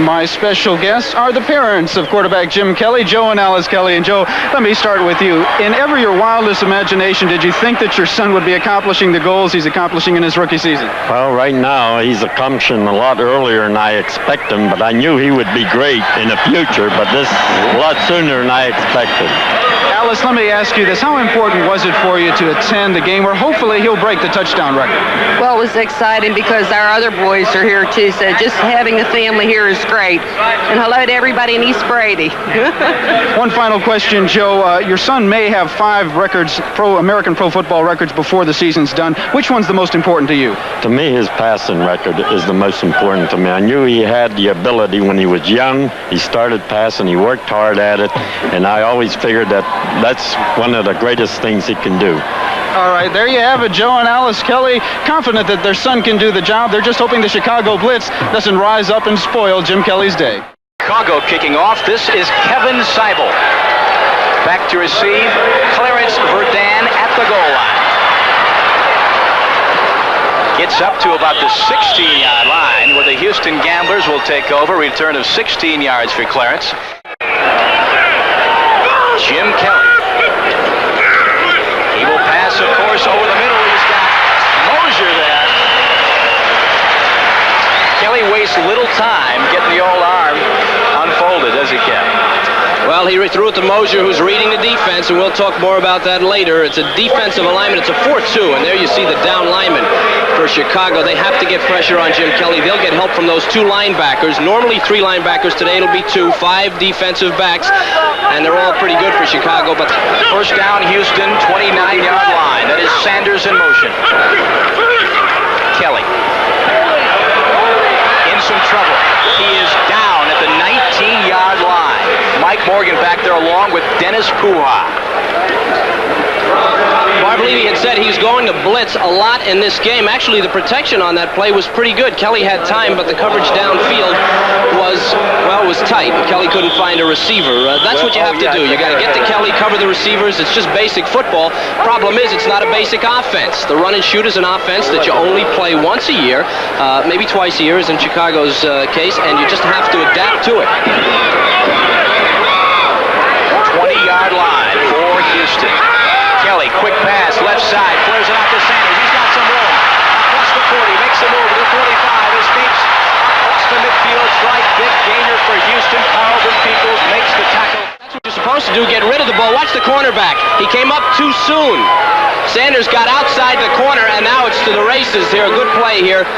My special guests are the parents of quarterback Jim Kelly, Joe and Alice Kelly. And Joe, let me start with you. In ever your wildest imagination, did you think that your son would be accomplishing the goals he's accomplishing in his rookie season? Well, right now he's accomplishing a lot earlier than I expect him, but I knew he would be great in the future, but this a lot sooner than I expected. Alice, let me ask you this. How important was it for you to attend the game where hopefully he'll break the touchdown record? Well, it was exciting because our other boys are here too, so just having the family here is great. And hello to everybody in East Brady. One final question, Joe. Your son may have 5 records, American Pro Football records, before the season's done. Which one's the most important to you? To me, his passing record is the most important to me. I knew he had the ability when he was young. He started passing. He worked hard at it. And I always figured that that's one of the greatest things he can do. All right, there you have it. Joe and Alice Kelly, confident that their son can do the job. They're just hoping the Chicago Blitz doesn't rise up and spoil Jim Kelly's day. Chicago kicking off. This is Kevin Seibel. Back to receive. Clarence Verdun at the goal line. Gets up to about the 16-yard line where the Houston Gamblers will take over. Return of 16 yards for Clarence. Jim Kelly. He will pass, of course, over the middle. He's got Mosier there. Kelly wastes little time getting the old arm unfolded, does he, Ken? Well, he threw it to Mosier, who's reading the defense, and we'll talk more about that later. It's a defensive alignment. It's a 4-2, and there you see the down lineman for Chicago. They have to get pressure on Jim Kelly. They'll get help from those 2 linebackers. Normally 3 linebackers. Today it'll be 2, 5 defensive backs, and they're all pretty good for Chicago. But first down, Houston, 29-yard line. That is Sanders in motion. Kelly in some trouble. He is down at the 19-yard line. Mike Morgan back there along with Dennis Puha. Well, I believe he had said he's going to blitz a lot in this game. Actually, the protection on that play was pretty good. Kelly had time, but the coverage downfield was tight. Kelly couldn't find a receiver. That's what you have to do. You got to get to Kelly, cover the receivers. It's just basic football. Problem is, it's not a basic offense. The run and shoot is an offense that you only play once a year, maybe twice a year, as in Chicago's case, and you just have to adapt to it. 20-yard line for Houston. Kelly, quick pass, left side, flares it out to Sanders. He's got some room. Across the 40, makes a move to the 45, escapes across the midfield strike. Big gainer for Houston. Carlton Peoples makes the tackle. That's what you're supposed to do, get rid of the ball. Watch the cornerback. He came up too soon. Sanders got outside the corner, and now it's to the races here. A good play here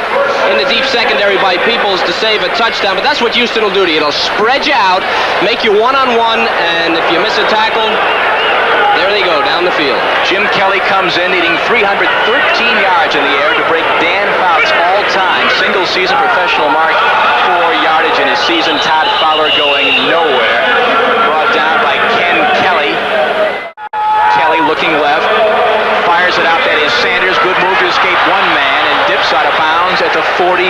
in the deep secondary by Peoples to save a touchdown. But that's what Houston will do to you. It'll spread you out, make you one-on-one, and if you miss a tackle, there they go, down the field. Jim Kelly comes in needing 313 yards in the air to break Dan Fouts' all-time single-season professional mark for yardage in his season. Todd Fowler going nowhere. Brought down by Ken Kelly. Kelly looking left. Fires it out. That is Sanders. Good move to escape one man and dips out of bounds at the 43.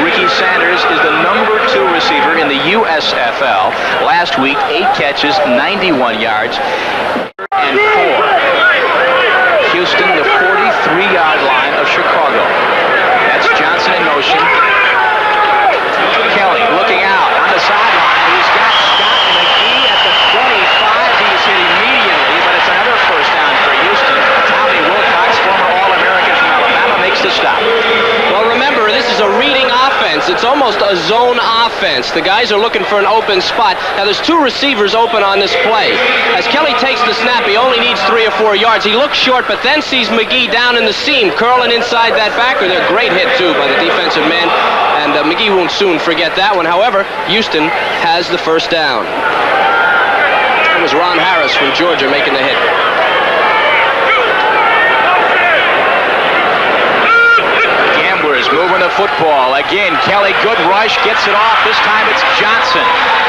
Ricky Sanders is the number 2 receiver in the USFL. Last week, 8 catches, 91 yards. And 4. Houston, the 43-yard line of Chicago. That's Johnson in motion. Kelly looking out on the sideline. He's got Scott McGee at the 25. He's hit immediately, but it's another first down for Houston. Tommy Wilcox, former All-American from Alabama, makes the stop. Well, remember, this is a reading offense. It's almost a zone offense. The guys are looking for an open spot. Now, there's 2 receivers open on this play. As Kelly takes the snap, he only needs 3 or 4 yards. He looks short, but then sees McGee down in the seam, curling inside that backer. They're a great hit, too, by the defensive man, and McGee won't soon forget that one. However, Houston has the first down. It was Ron Harris from Georgia making the hit. Moving the football. Again, Kelly, good rush, gets it off. This time it's Johnson.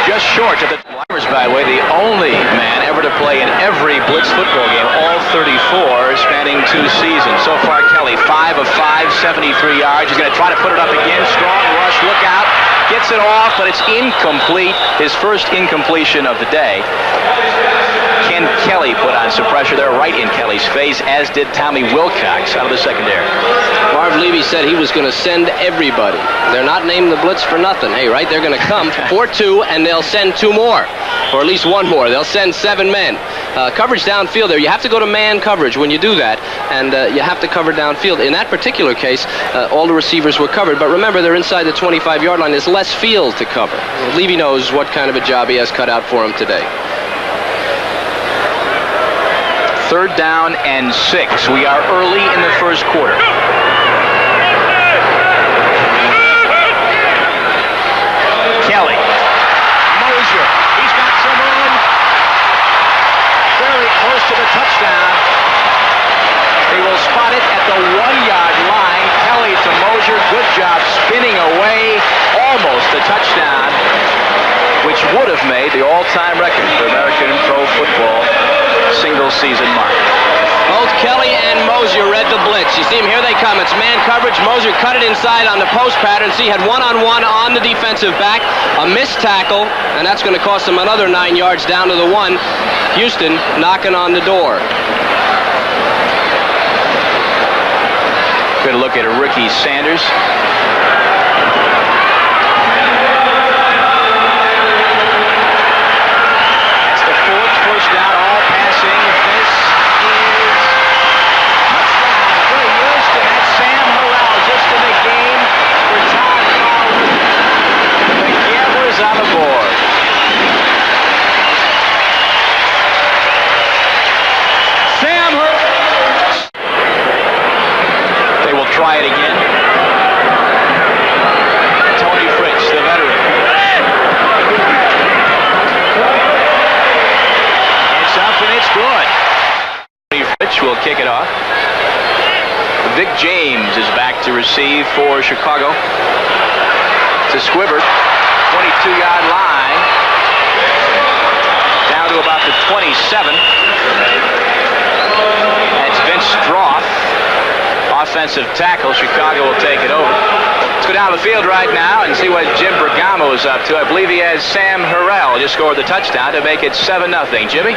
Just short of the Liners, by the way, the only man ever to play in every Blitz football game, all 34, spanning 2 seasons. So far, Kelly, 5 of 5, 73 yards. He's going to try to put it up again. Strong rush, look out. Gets it off, but it's incomplete. His first incompletion of the day. Ken Kelly put on some pressure there right in Kelly's face, as did Tommy Wilcox out of the secondary. Marv Levy said he was going to send everybody. They're not named the Blitz for nothing. Hey, right? They're going to come for 2, and they'll send 2 more, or at least 1 more. They'll send 7 men. Coverage downfield there. You have to go to man coverage when you do that, and you have to cover downfield. In that particular case, all the receivers were covered, but remember, they're inside the 25-yard line. There's less field to cover. Levy knows what kind of a job he has cut out for him today. 3rd down and 6. We are early in the first quarter. Kelly. Mosier. He's got some room. Very close to the touchdown. They will spot it at the 1-yard line. Kelly to Mosier. Good job spinning away. Almost a touchdown, which would have made the all-time record for American Pro Football single-season mark. Both Kelly and Mosier read the blitz. You see him, here they come. It's man coverage. Mosier cut it inside on the post pattern. See, had one-on-one on the defensive back. A missed tackle, and that's going to cost him another 9 yards down to the 1. Houston knocking on the door. Good look at Ricky Sanders. That's the 4th first down, all passing. This is touchdown for Houston. That's Sam Harrell just in the game for Todd Fowler. The Gamblers on the board. Sam Harrell. They will try it again. Tony Fritz, the veteran. It's up and it's good. Tony Fritz will kick it off. Vic James is back to receive for Chicago. To Squibber, 22-yard line. Down to about the 27. That's Vince Stroth. Offensive tackle. Chicago will take it over. Let's go down the field right now and see what Jim Bergamo is up to. I believe he has Sam Harrell just scored the touchdown to make it 7-0. Jimmy?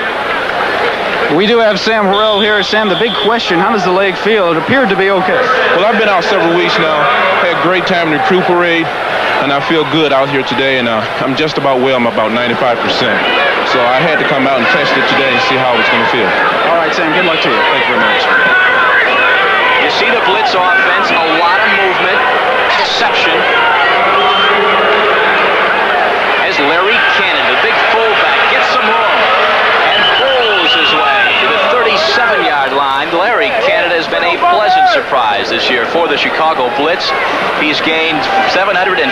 We do have Sam Harrell here. Sam, the big question, how does the leg feel? It appeared to be okay. Well, I've been out several weeks now. Had a great time in the crew parade, and I feel good out here today, and I'm just about well. I'm about 95%. So I had to come out and test it today and see how it's going to feel. All right, Sam, good luck to you. Thank you very much. You see the blitz offense, a lot of movement, deception. As Larry Cannon, the big fullback, gets some room and pulls his way to the 37-yard line. Larry Cannon has been a pleasant surprise this year for the Chicago Blitz. He's gained 758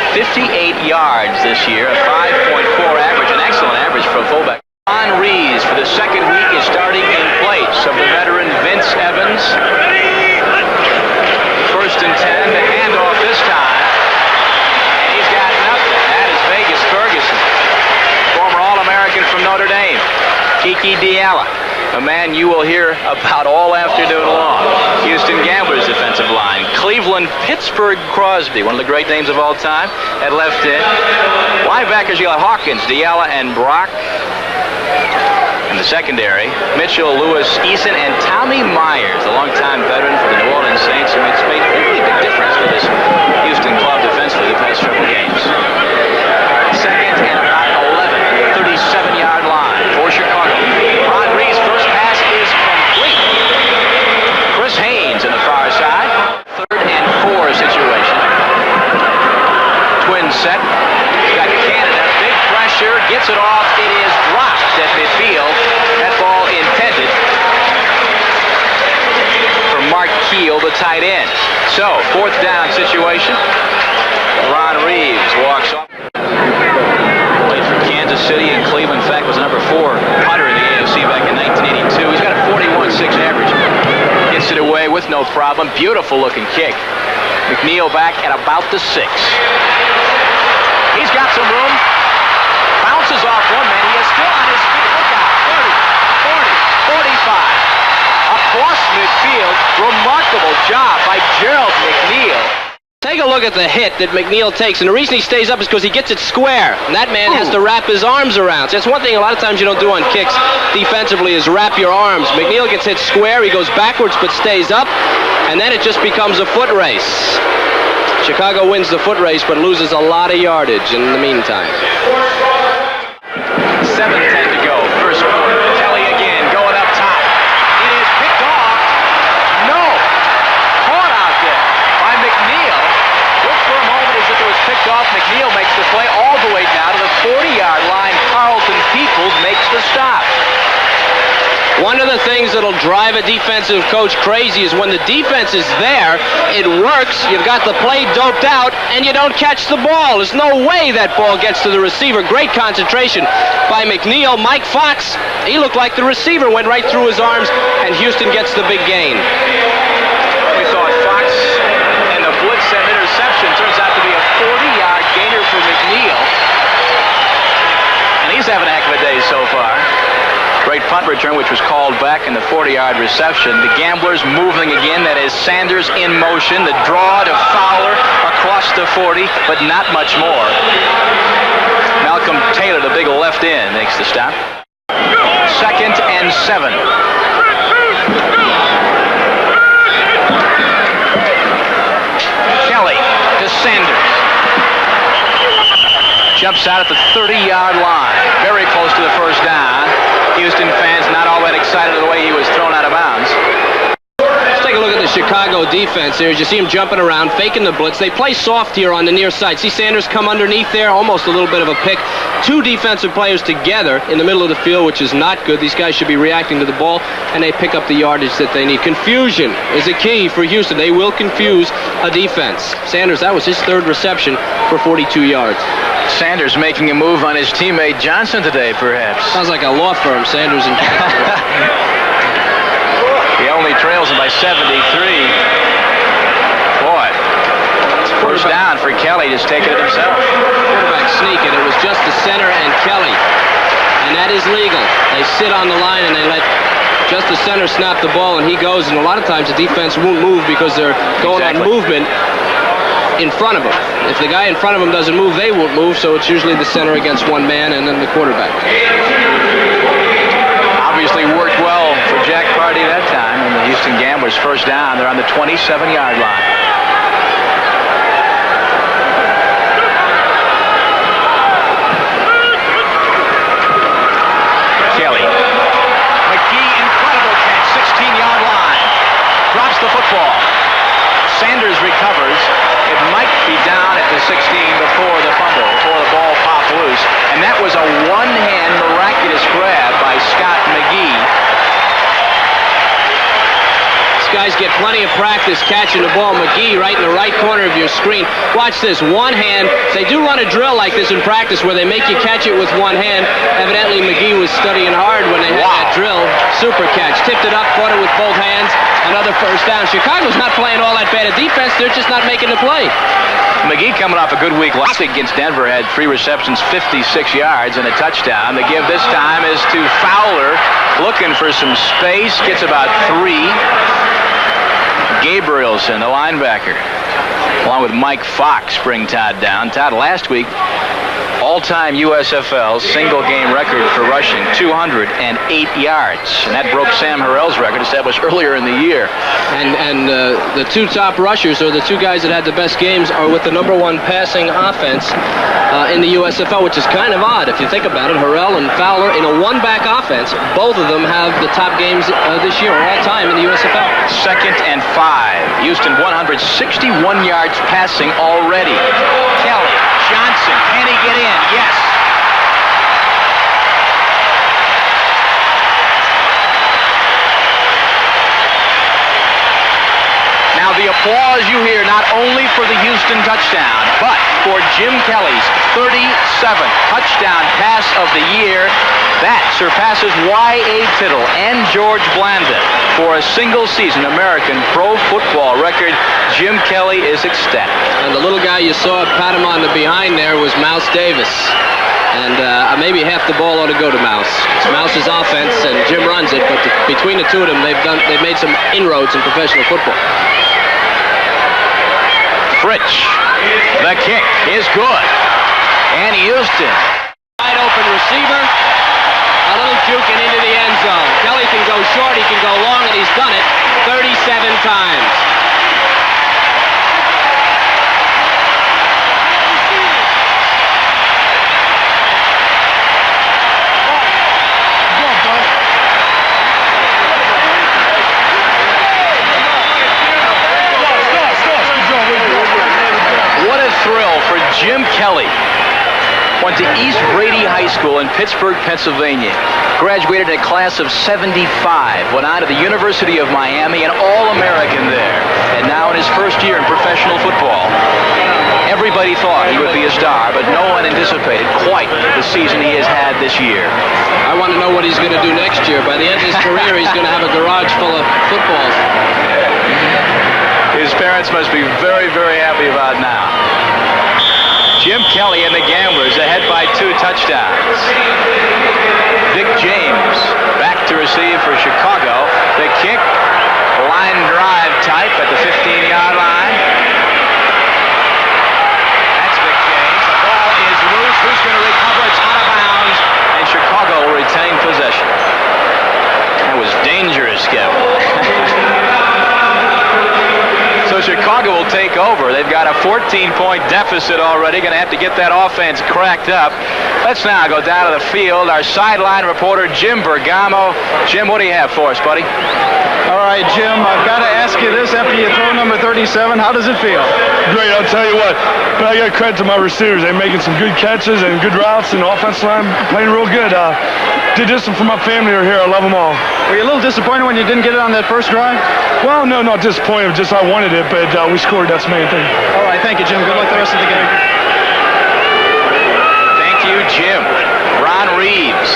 yards this year, a 5.4 average, an excellent average for a fullback. Ron Rees for the second week is starting in place of the veteran Vince Evans. 1st and 10, the handoff this time. And he's got nothing. That is Vegas Ferguson, former All-American from Notre Dame. Kiki Diala, a man you will hear about all afternoon long. Houston Gamblers defensive line. Cleveland, Pittsburgh Crosby, one of the great names of all time, at left end. Linebackers, you got Hawkins, Diala, and Brock. In the secondary, Mitchell, Lewis, Eason, and Tommy Myers, a longtime veteran for the New Orleans Saints, who has made a really big difference for this Houston club defensively the past several games. 2nd and about 11, 37-yard line for Chicago. Ron Rees' first pass is complete. Chris Haynes in the far side. 3rd and 4 situation. Twin set. He's got Canada. Big pressure. Gets it off. It is dropped at midfield. That ball intended for Mark Keel, the tight end. So, 4th down situation. Ron Reeves walks off. Played for Kansas City and Cleveland. In fact, was the number 4 punter in the AFC back in 1982. He's got a 41.6 average. Gets it away with no problem. Beautiful looking kick. McNeil back at about the 6. He's got some room. Bounces off one man. He is still on his feet. Look out. 30, 40, 45. Across midfield. Remarkable job by Gerald McNeil. Take a look at the hit that McNeil takes, and the reason he stays up is because he gets it square, and that man has to wrap his arms around. So that's one thing a lot of times you don't do on kicks defensively is wrap your arms. McNeil gets hit square, he goes backwards but stays up, and then it just becomes a foot race. Chicago wins the foot race but loses a lot of yardage in the meantime. 7:10 to go, first quarter. Kelly again going up top. It is picked off. No! Caught out there by McNeil. Looked for a moment as if it was picked off. McNeil makes the play all the way down to the 40-yard line. Carlton Peoples makes the stop. One of the things that'll drive a defensive coach crazy is when the defense is there, it works, you've got the play doped out, and you don't catch the ball. There's no way that ball gets to the receiver. Great concentration by McNeil. Mike Fox, he looked like the receiver went right through his arms, and Houston gets the big gain. We thought Fox and the blitz and interception turns out to be a 40-yard gainer for McNeil. And he's having a heck of a day so far. Great punt return, which was called back in the 40-yard reception. The Gamblers moving again. That is Sanders in motion. The draw to Fowler across the 40, but not much more. Malcolm Taylor, the big left end, makes the stop. 2nd and 7. Kelly to Sanders. Jumps out at the 30-yard line. Very close to the first down. Houston fans not all that excited of the way he was thrown out of bounds. Let's take a look at the Chicago defense here. As you see him jumping around, faking the blitz. They play soft here on the near side. See Sanders come underneath there, almost a little bit of a pick. Two defensive players together in the middle of the field, which is not good. These guys should be reacting to the ball, and they pick up the yardage that they need. Confusion is a key for Houston. They will confuse a defense. Sanders, that was his 3rd reception for 42 yards. Sanders making a move on his teammate Johnson today, perhaps. Sounds like a law firm, Sanders and He only trails him by 73. Boy, it's first down for Kelly, just taking it himself. Quarterback sneak, and it was just the center and Kelly. And that is legal. They sit on the line and they let just the center snap the ball, and he goes. And a lot of times the defense won't move because they're going on movement in front of him. If the guy in front of him doesn't move, they won't move, so it's usually the center against one man and then the quarterback. Obviously worked well for Jack Party that time, and the Houston Gamblers first down. They're on the 27-yard line. Kelly. McGee, incredible catch, 16-yard line. Drops the football. Sanders recovers. It might be down at the 16 before the fumble, before the ball popped loose. And that was a one-hand miraculous grab by Scott McGee. These guys get plenty of practice catching the ball. McGee right in the right corner of your screen. Watch this, one hand. They do run a drill like this in practice where they make you catch it with one hand. Evidently McGee was studying hard when they had that drill. Super catch. Tipped it up, caught it with both hands. Another first down. Chicago's not playing all that bad a defense. They're just not making the play. McGee coming off a good week last week against Denver, had 3 receptions, 56 yards, and a touchdown. The give this time is to Fowler, looking for some space. Gets about 3. Gabrielson, the linebacker, along with Mike Fox, bring Todd down. Todd, last week, all-time USFL single-game record for rushing, 208 yards. And that broke Sam Harrell's record established earlier in the year. And the two top rushers, or the two guys that had the best games, are with the #1 passing offense in the USFL, which is kind of odd if you think about it. Harrell and Fowler in a one-back offense, both of them have the top games this year, all time in the USFL. 2nd and 5. Houston 161 yards passing already. Kelly. Johnson, can he get in? Yes. Now the applause you hear not only for the Houston touchdown, but for Jim Kelly's 37th touchdown pass of the year. That surpasses Y.A. Tittle and George Blanda for a single-season American pro football record. Jim Kelly is ecstatic. And the little guy you saw pat him on the behind there was Mouse Davis. And maybe half the ball ought to go to Mouse. It's Mouse's offense, and Jim runs it. But between the two of them, they've made some inroads in professional football. Fritsch. The kick is good. And Houston. Wide open receiver. A little juke and into the end zone. Kelly can go short, he can go long, and he's done it 37 times. What a thrill for Jim Kelly. Went to East Brady High School in Pittsburgh, Pennsylvania. Graduated in a class of 75. Went on to the University of Miami, an All-American there. And now in his first year in professional football. Everybody thought he would be a star, but no one anticipated quite the season he has had this year. I want to know what he's going to do next year. By the end of his career, he's going to have a garage full of footballs. His parents must be very, very happy about now. Jim Kelly and the Gamblers ahead by 2 touchdowns. Dick James back to receive for Chicago. The kick, line drive type at the 15-yard line. That's Dick James. The ball is loose. Who's going to recover? It's out of bounds. And Chicago will retain possession. That was dangerous, Kevin. So Chicago will take over. They've got a 14-point deficit already. Going to have to get that offense cracked up. Let's now go down to the field. Our sideline reporter, Jim Bergamo. Jim, what do you have for us, buddy? All right, Jim, I've got to ask you this after you throw number 37. How does it feel? Great, I'll tell you what. But I got credit to my receivers. They're making some good catches and good routes, and the offensive line playing real good. Did this one for my family are here. I love them all. Were you a little disappointed when you didn't get it on that first drive? Well, no, not disappointed. Just I wanted it, but we scored. That's the main thing. All right, thank you, Jim. Good luck the rest of the game. Thank you, Jim. Ron Reeves.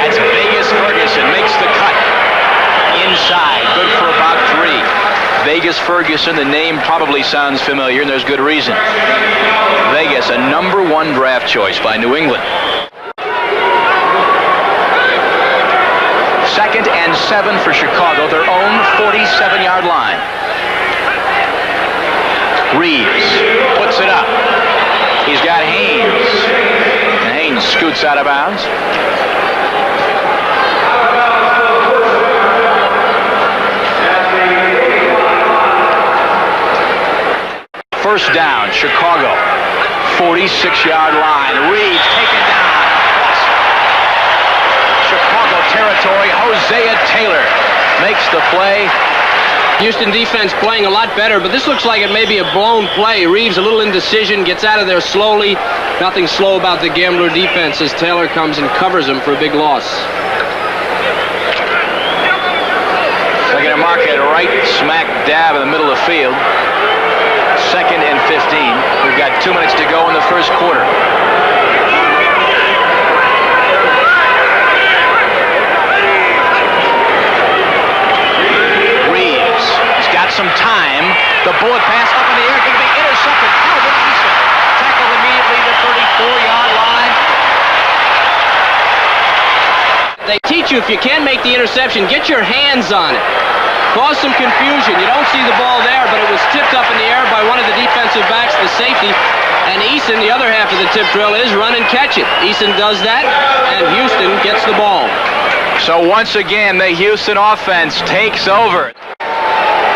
That's Vegas Ferguson. Makes the cut. Inside. Good for about 3. Vegas Ferguson, the name probably sounds familiar, and there's good reason. Vegas, a number 1 draft choice by New England. 2nd and 7 for Chicago, their own 47-yard line. Reeves puts it up. He's got Haynes. And Haynes scoots out of bounds. First down, Chicago. 46-yard line. Reeves taken down. Chicago territory. Hosea Taylor makes the play. Houston defense playing a lot better, but this looks like it may be a blown play. Reeves a little indecision, gets out of there slowly. Nothing slow about the Gambler defense as Taylor comes and covers him for a big loss. They're going to mark it right smack dab in the middle of the field. 2nd and 15. We've got 2 minutes to go in the first quarter. Reeves has got some time. The bullet pass up in the air can be intercepted. Calvin Eason tackled immediately to the 34-yard line. They teach you if you can't make the interception, get your hands on it. Cause some confusion. You don't see the ball there, but it was tipped up in the air by one of the defensive backs, the safety. And Eason, the other half of the tip drill is run and catch it. Eason does that, and Houston gets the ball. So once again, the Houston offense takes over.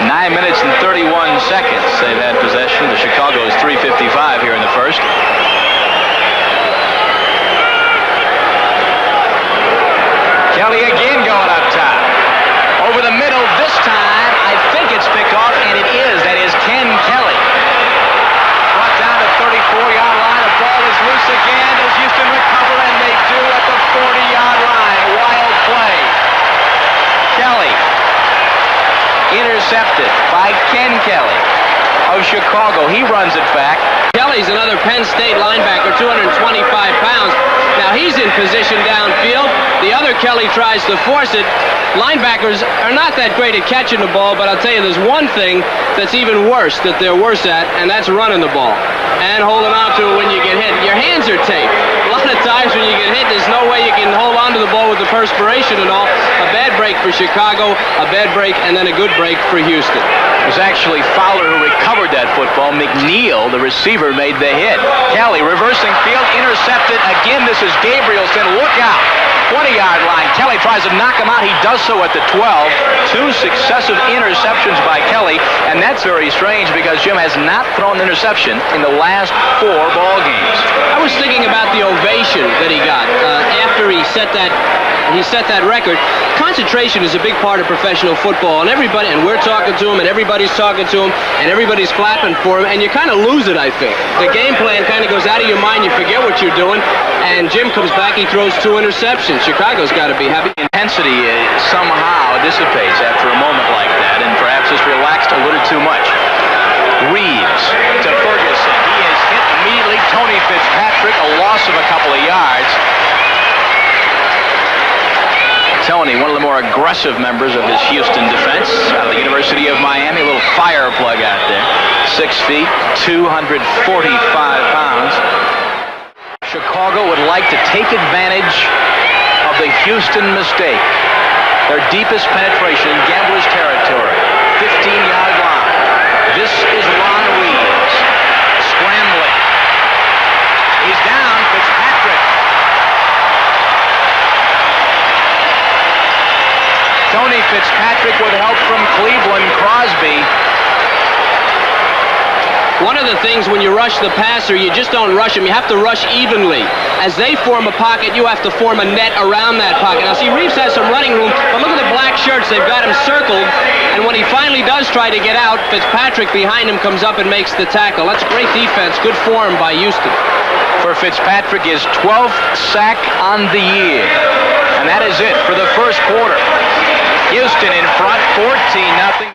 9 minutes and 31 seconds they've had possession. The Chicago's 3:55 here in the first. Kelly again going up top. Over the middle this time, I think it's picked off, and it is. That is Ken Kelly. Brought down to 34-yard line. The ball is loose again. Does Houston recover? And they do at the 40-yard line. A wild play. Kelly intercepted by Ken Kelly of Chicago. He runs it back. Kelly's another Penn State linebacker, 225 pounds. Now he's in position downfield. The other Kelly tries to force it. Linebackers are not that great at catching the ball, but I'll tell you there's one thing that's even worse that they're worse at, and that's running the ball and holding on to it when you get hit. Your hands are taped. A lot of times when you get hit, there's no way you can hold on to the ball with the person perspiration and all. A bad break for Chicago, a bad break, and then a good break for Houston. It was actually Fowler who recovered that football. McNeil, the receiver, made the hit. Kelly reversing field, intercepted. Again, this is Gabrielson. Look out. 20-yard line. Kelly tries to knock him out. He does so at the 12. 2 successive interceptions by Kelly, and that's very strange because Jim has not thrown an interception in the last 4 ball games. I was thinking about the ovation that he got after he set that record. Concentration is a big part of professional football, and we're talking to him, and everybody's talking to him, and everybody's clapping for him, and you kind of lose it, I think. The game plan kind of goes out of your mind, you forget what you're doing, and Jim comes back, he throws 2 interceptions. Chicago's got to be happy. Intensity somehow dissipates after a moment like that, and perhaps just relaxed a little too much. Reeves to Ferguson. He is hit immediately. Tony Fitzpatrick, a loss of a couple of yards. Tony, one of the more aggressive members of this Houston defense out of the University of Miami. A little fire plug out there. 6 feet, 245 pounds. Chicago would like to take advantage of the Houston mistake. Their deepest penetration in Gamblers' territory. 15-yard line. This is Ron Reeves. Scrambling. He's down. Fitzpatrick. Tony Fitzpatrick with help from Cleveland Crosby. One of the things when you rush the passer, you just don't rush him. You have to rush evenly. As they form a pocket, you have to form a net around that pocket. Now, see, Reeves has some running room, but look at the black shirts. They've got him circled, and when he finally does try to get out, Fitzpatrick behind him comes up and makes the tackle. That's great defense. Good form by Houston. For Fitzpatrick, his 12th sack on the year. And that is it for the first quarter. Houston in front, 14-0.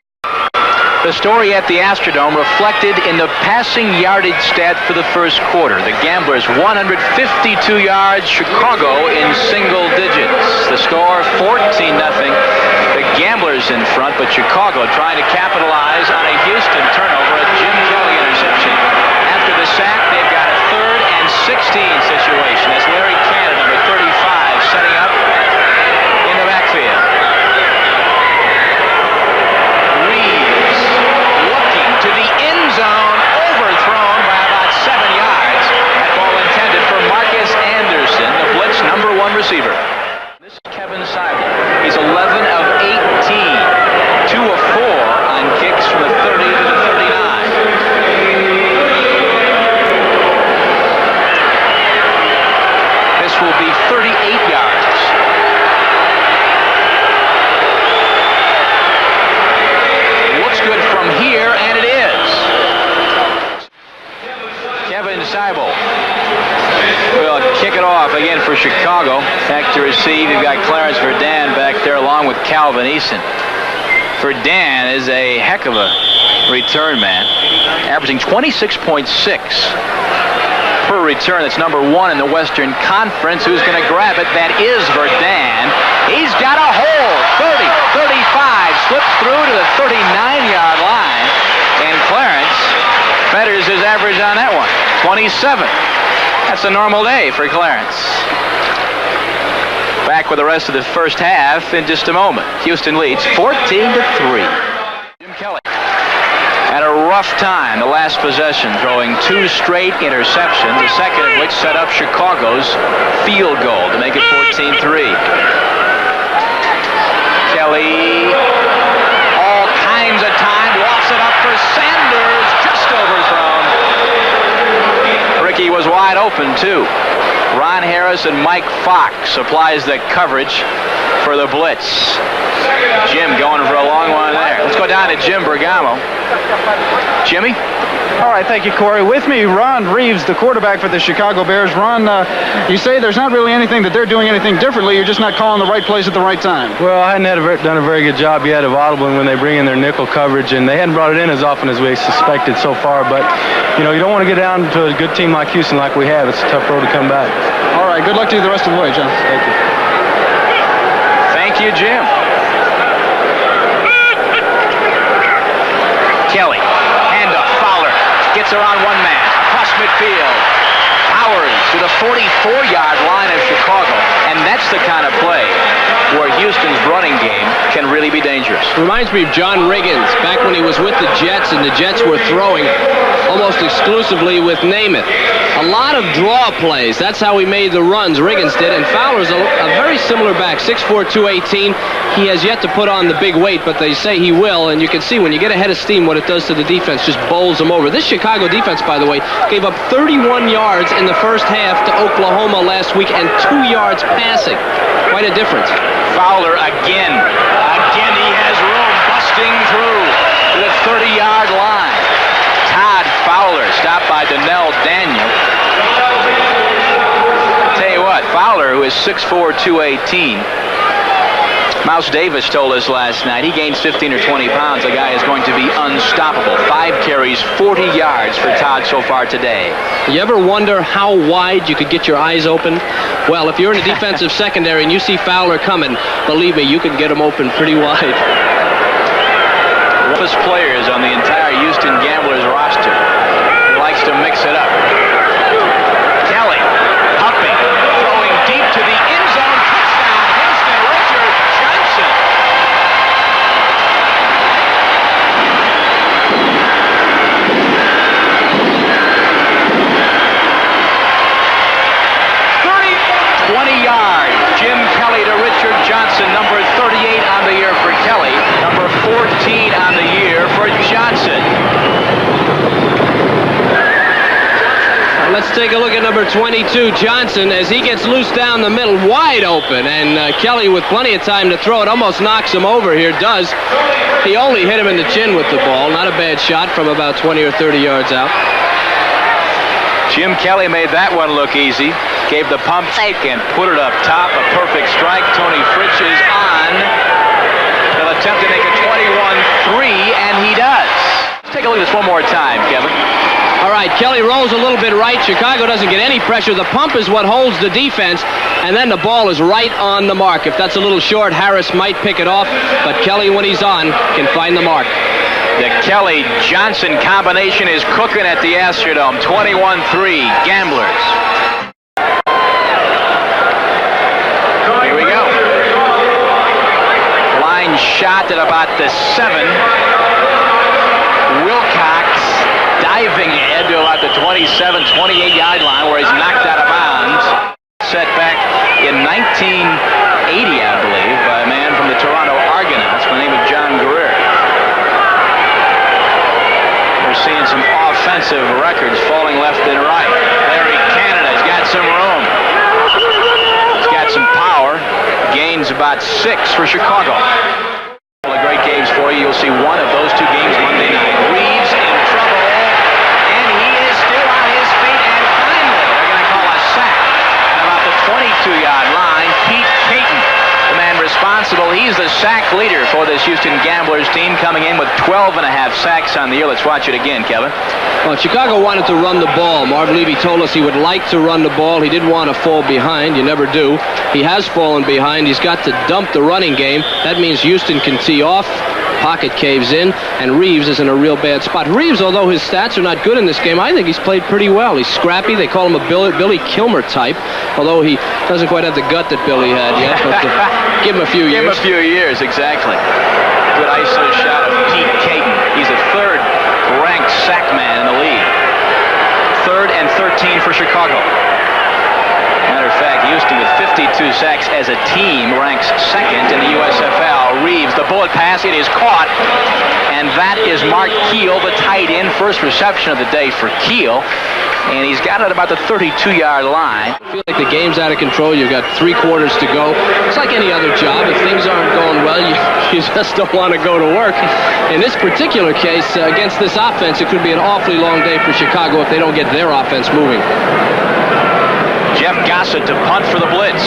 The story at the Astrodome reflected in the passing yardage stat for the first quarter. The Gamblers 152 yards, Chicago in single digits. The score 14-0. The Gamblers in front, but Chicago trying to capitalize on a Houston turnover, a Jim Kelly interception. After the sack, they've got a 3rd and 16 situation as Larry Cannon, number 35, setting up in the backfield. To the end zone, overthrown by about 7 yards. That ball intended for Marcus Anderson, the Blitz #1 receiver. This is Kevin Seibel. He's 11 of 18. 2 of 4 on kicks from the 30 to the 39. This will be 38 yards. Looks good from here, and it is. Kevin Seibel will kick it off again for Chicago. Back to receive. You've got Clarence Verdun back there along with Calvin Eason. Verdun is a heck of a return man, averaging 26.6 per return. That's #1 in the Western Conference. Who's going to grab it? That is Verdun. He's got a hole. 30, 35, slips through to the 39-yard line, and Clarence betters his average on that one. 27. That's a normal day for Clarence. Back with the rest of the first half in just a moment. Houston leads 14-3. Jim Kelly had a rough time the last possession, throwing 2 straight interceptions, the second of which set up Chicago's field goal to make it 14-3. Kelly, all kinds of time, lofts it up for Sanders, just overthrown. Ricky was wide open, too. Ron Harris and Mike Fox supplies the coverage for the Blitz. Jim going for a long one there. Let's go down to Jim Bergamo. Jimmy? All right, thank you, Corey. With me, Ron Reeves, the quarterback for the Chicago Bears. Ron, you say there's not really anything that they're doing anything differently. You're just not calling the right plays at the right time. Well, I hadn't done a very good job yet of audibling when they bring in their nickel coverage, and they hadn't brought it in as often as we suspected so far. But, you know, you don't want to get down to a good team like Houston like we have. It's a tough road to come back. All right, good luck to you the rest of the way, John. Thank you. Thank you, Jim. Kelly, handoff, Fowler, gets around one man, across midfield. Powers to the 44-yard line of Chicago. And that's the kind of play where Houston's running game can really be dangerous. Reminds me of John Riggins back when he was with the Jets, and the Jets were throwing almost exclusively with Namath. A lot of draw plays. That's how he made the runs, Riggins did. And Fowler's a very similar back, 6'4", 218. He has yet to put on the big weight, but they say he will. And you can see when you get ahead of steam what it does to the defense, just bowls them over. This Chicago defense, by the way, gave up 31 yards in the first half to Oklahoma last week and 2 yards passing. Quite a difference. Fowler again. Again he has room, busting through to the 30-yard line. Todd Fowler, stopped by Donnell Daniel. Tell you what, Fowler, who is 6'4", 218. Mouse Davis told us last night he gains 15 or 20 pounds. The guy is going to be unstoppable. 5 carries, 40 yards for Todd so far today. You ever wonder how wide you could get your eyes open? Well, if you're in a defensive secondary and you see Fowler coming, believe me, you can get him open pretty wide. Roughest players on the entire Houston Gamblers roster. He likes to mix it up. Kelly, hopping, throwing deep to the end zone. Touchdown, Houston, Richard Johnson. Jim Kelly to Richard Johnson, number 38 on the year for Kelly, number 14 on the year for Johnson. Let's take a look at number 22, Johnson, as he gets loose down the middle, wide open, and Kelly, with plenty of time to throw it, almost knocks him over here, does. He only hit him in the chin with the ball. Not a bad shot from about 20 or 30 yards out. Jim Kelly made that one look easy. Gave the pump fake and put it up top. A perfect strike. Tony Fritz is on. He'll attempt to make a 21-3, and he does. Let's take a look at this one more time, Kevin. All right, Kelly rolls a little bit right. Chicago doesn't get any pressure. The pump is what holds the defense, and then the ball is right on the mark. If that's a little short, Harris might pick it off, but Kelly, when he's on, can find the mark. The Kelly-Johnson combination is cooking at the Astrodome. 21-3, Gamblers. Here we go. Line shot at about the 7. Wilcox diving ahead to about the 27, 28-yard line where he's knocked out of bounds. Set back in 1980, I believe, by a man from the Toronto Argonauts by the name of John Greer. We're seeing some offensive records falling left and right. Larry Canada's got some room. He's got some power. Gains about 6 for Chicago. A couple of great games for you. You'll see one of those 2 games Monday night. Reeves in trouble, and he is still on his feet, and finally they're going to call a sack at about the 22-yard line. Pete Caton, the man responsible. He's the sack leader for this Houston Gamblers team, coming in with 12.5 sacks on the year. Let's watch it again, Kevin. Well, Chicago wanted to run the ball. Marv Levy told us he would like to run the ball. He didn't want to fall behind. You never do. He has fallen behind. He's got to dump the running game. That means Houston can tee off. Pocket caves in, and Reeves is in a real bad spot. Reeves, although his stats are not good in this game, I think he's played pretty well. He's scrappy. They call him a Billy Kilmer type, although he doesn't quite have the gut that Billy had yet. But give him a few years. Give him a few years, exactly. Good ISO shot of Pete Caton. He's a 3rd-ranked sack man in the league. 3rd and 13 for Chicago. Matter of fact, Houston with 52 sacks as a team ranks 2nd in the USFL. Reeves, the bullet pass, it is caught, and that is Mark Keel, the tight end. First reception of the day for Keel, and he's got it about the 32-yard line. I feel like the game's out of control. You've got 3 quarters to go. It's like any other job. If things aren't going well, you just don't want to go to work. In this particular case, against this offense, it could be an awfully long day for Chicago if they don't get their offense moving. Jeff Gossett to punt for the Blitz.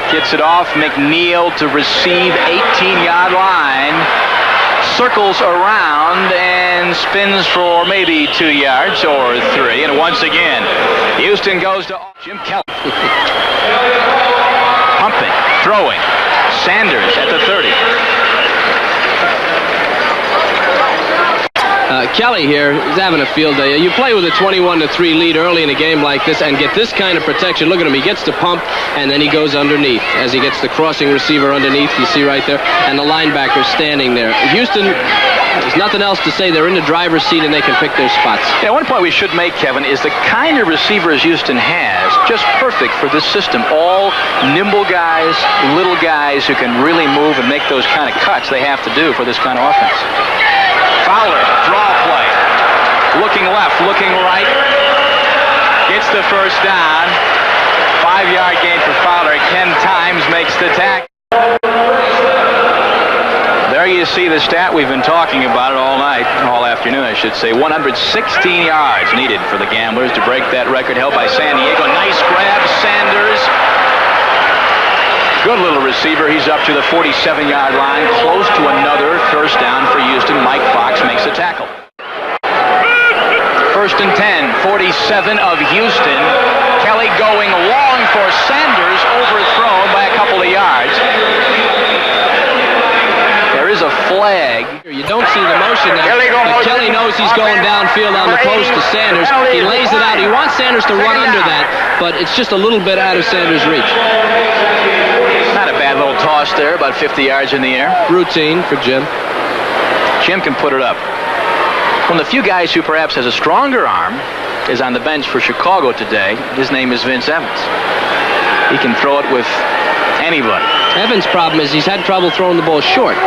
Gets it off. McNeil to receive, 18-yard line. Circles around and spins for maybe 2 yards or 3. And once again, Houston goes to Jim Kelly. Pumping, throwing. Sanders at the 30. Kelly here is having a field day. You play with a 21-3 lead early in a game like this and get this kind of protection. Look at him. He gets the pump, and then he goes underneath as he gets the crossing receiver underneath. You see right there. And the linebacker standing there. Houston, there's nothing else to say. They're in the driver's seat, and they can pick their spots. Yeah, one point we should make, Kevin, is the kind of receivers Houston has, just perfect for this system. All nimble guys, little guys who can really move and make those kind of cuts they have to do for this kind of offense. Fowler, draw play. Looking left, looking right. Gets the first down. 5-yard gain for Fowler. Ken Times makes the tackle. There you see the stat. We've been talking about it all night, all afternoon, I should say. 116 yards needed for the Gamblers to break that record held by San Diego. Nice grab, Sanders. Good little receiver. He's up to the 47-yard line, close to another first down for Houston. Mike Fox makes a tackle. First and 10, 47 of Houston. Kelly going long for Sanders, overthrown by a couple of yards. There is a flag. You don't see the motion there, but Kelly knows he's going downfield on the post to Sanders. He lays it out. He wants Sanders to run under that, but it's just a little bit out of Sanders' reach. Not a bad little toss there, about 50 yards in the air. Routine for Jim. Jim can put it up. One of the few guys who perhaps has a stronger arm is on the bench for Chicago today. His name is Vince Evans. He can throw it with anybody. Evans' problem is he's had trouble throwing the ball short,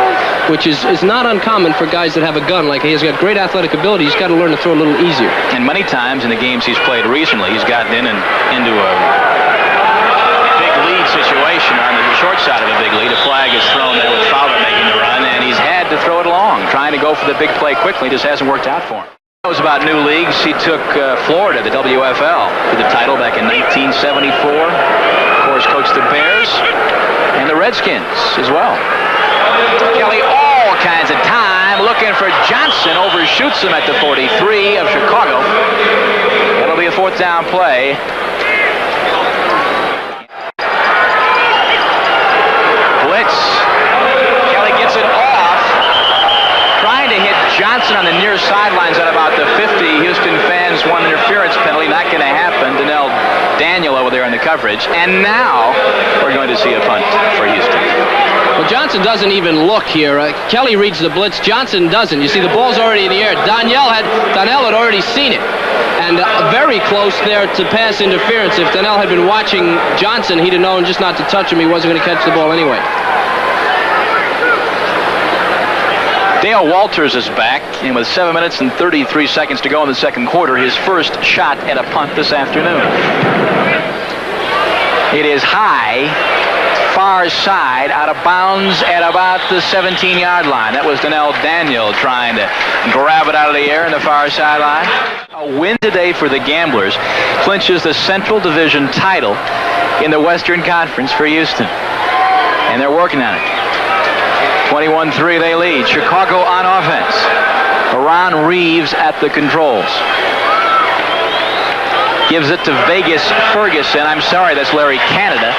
which is not uncommon for guys that have a gun. Like, he's got great athletic ability. He's got to learn to throw a little easier. And many times in the games he's played recently, he's gotten in and into a big lead situation on the short side of a big lead. A flag is thrown there with Fowler making the run, and he's had to throw it long, trying to go for the big play quickly. It just hasn't worked out for him. That was about new leagues. He took Florida, the WFL, to the title back in 1974. Of course, coached the Bears and the Redskins as well. Kelly, all kinds of time, looking for Johnson, overshoots him at the 43 of Chicago. That'll be a fourth down play. Blitz. Kelly gets it off. Trying to hit Johnson on the near sidelines at about the 50. Houston fans want an interference penalty. Not going to happen. Daniel over there in the coverage. And now we're going to see a punt for Houston. Well, Johnson doesn't even look here. Kelly reads the blitz. Johnson doesn't. You see, the ball's already in the air. Donnell had already seen it. And very close there to pass interference. If Donnell had been watching Johnson, he'd have known just not to touch him. He wasn't going to catch the ball anyway. Dale Walters is back, and with 7 minutes and 33 seconds to go in the second quarter, his first shot at a punt this afternoon. It is high, far side, out of bounds at about the 17-yard line. That was Daniel trying to grab it out of the air in the far sideline. A win today for the Gamblers clinches the Central Division title in the Western Conference for Houston. And they're working on it. 21-3 they lead. Chicago on offense. Ron Reeves at the controls. Gives it to Vegas Ferguson. I'm sorry, that's Larry Canada.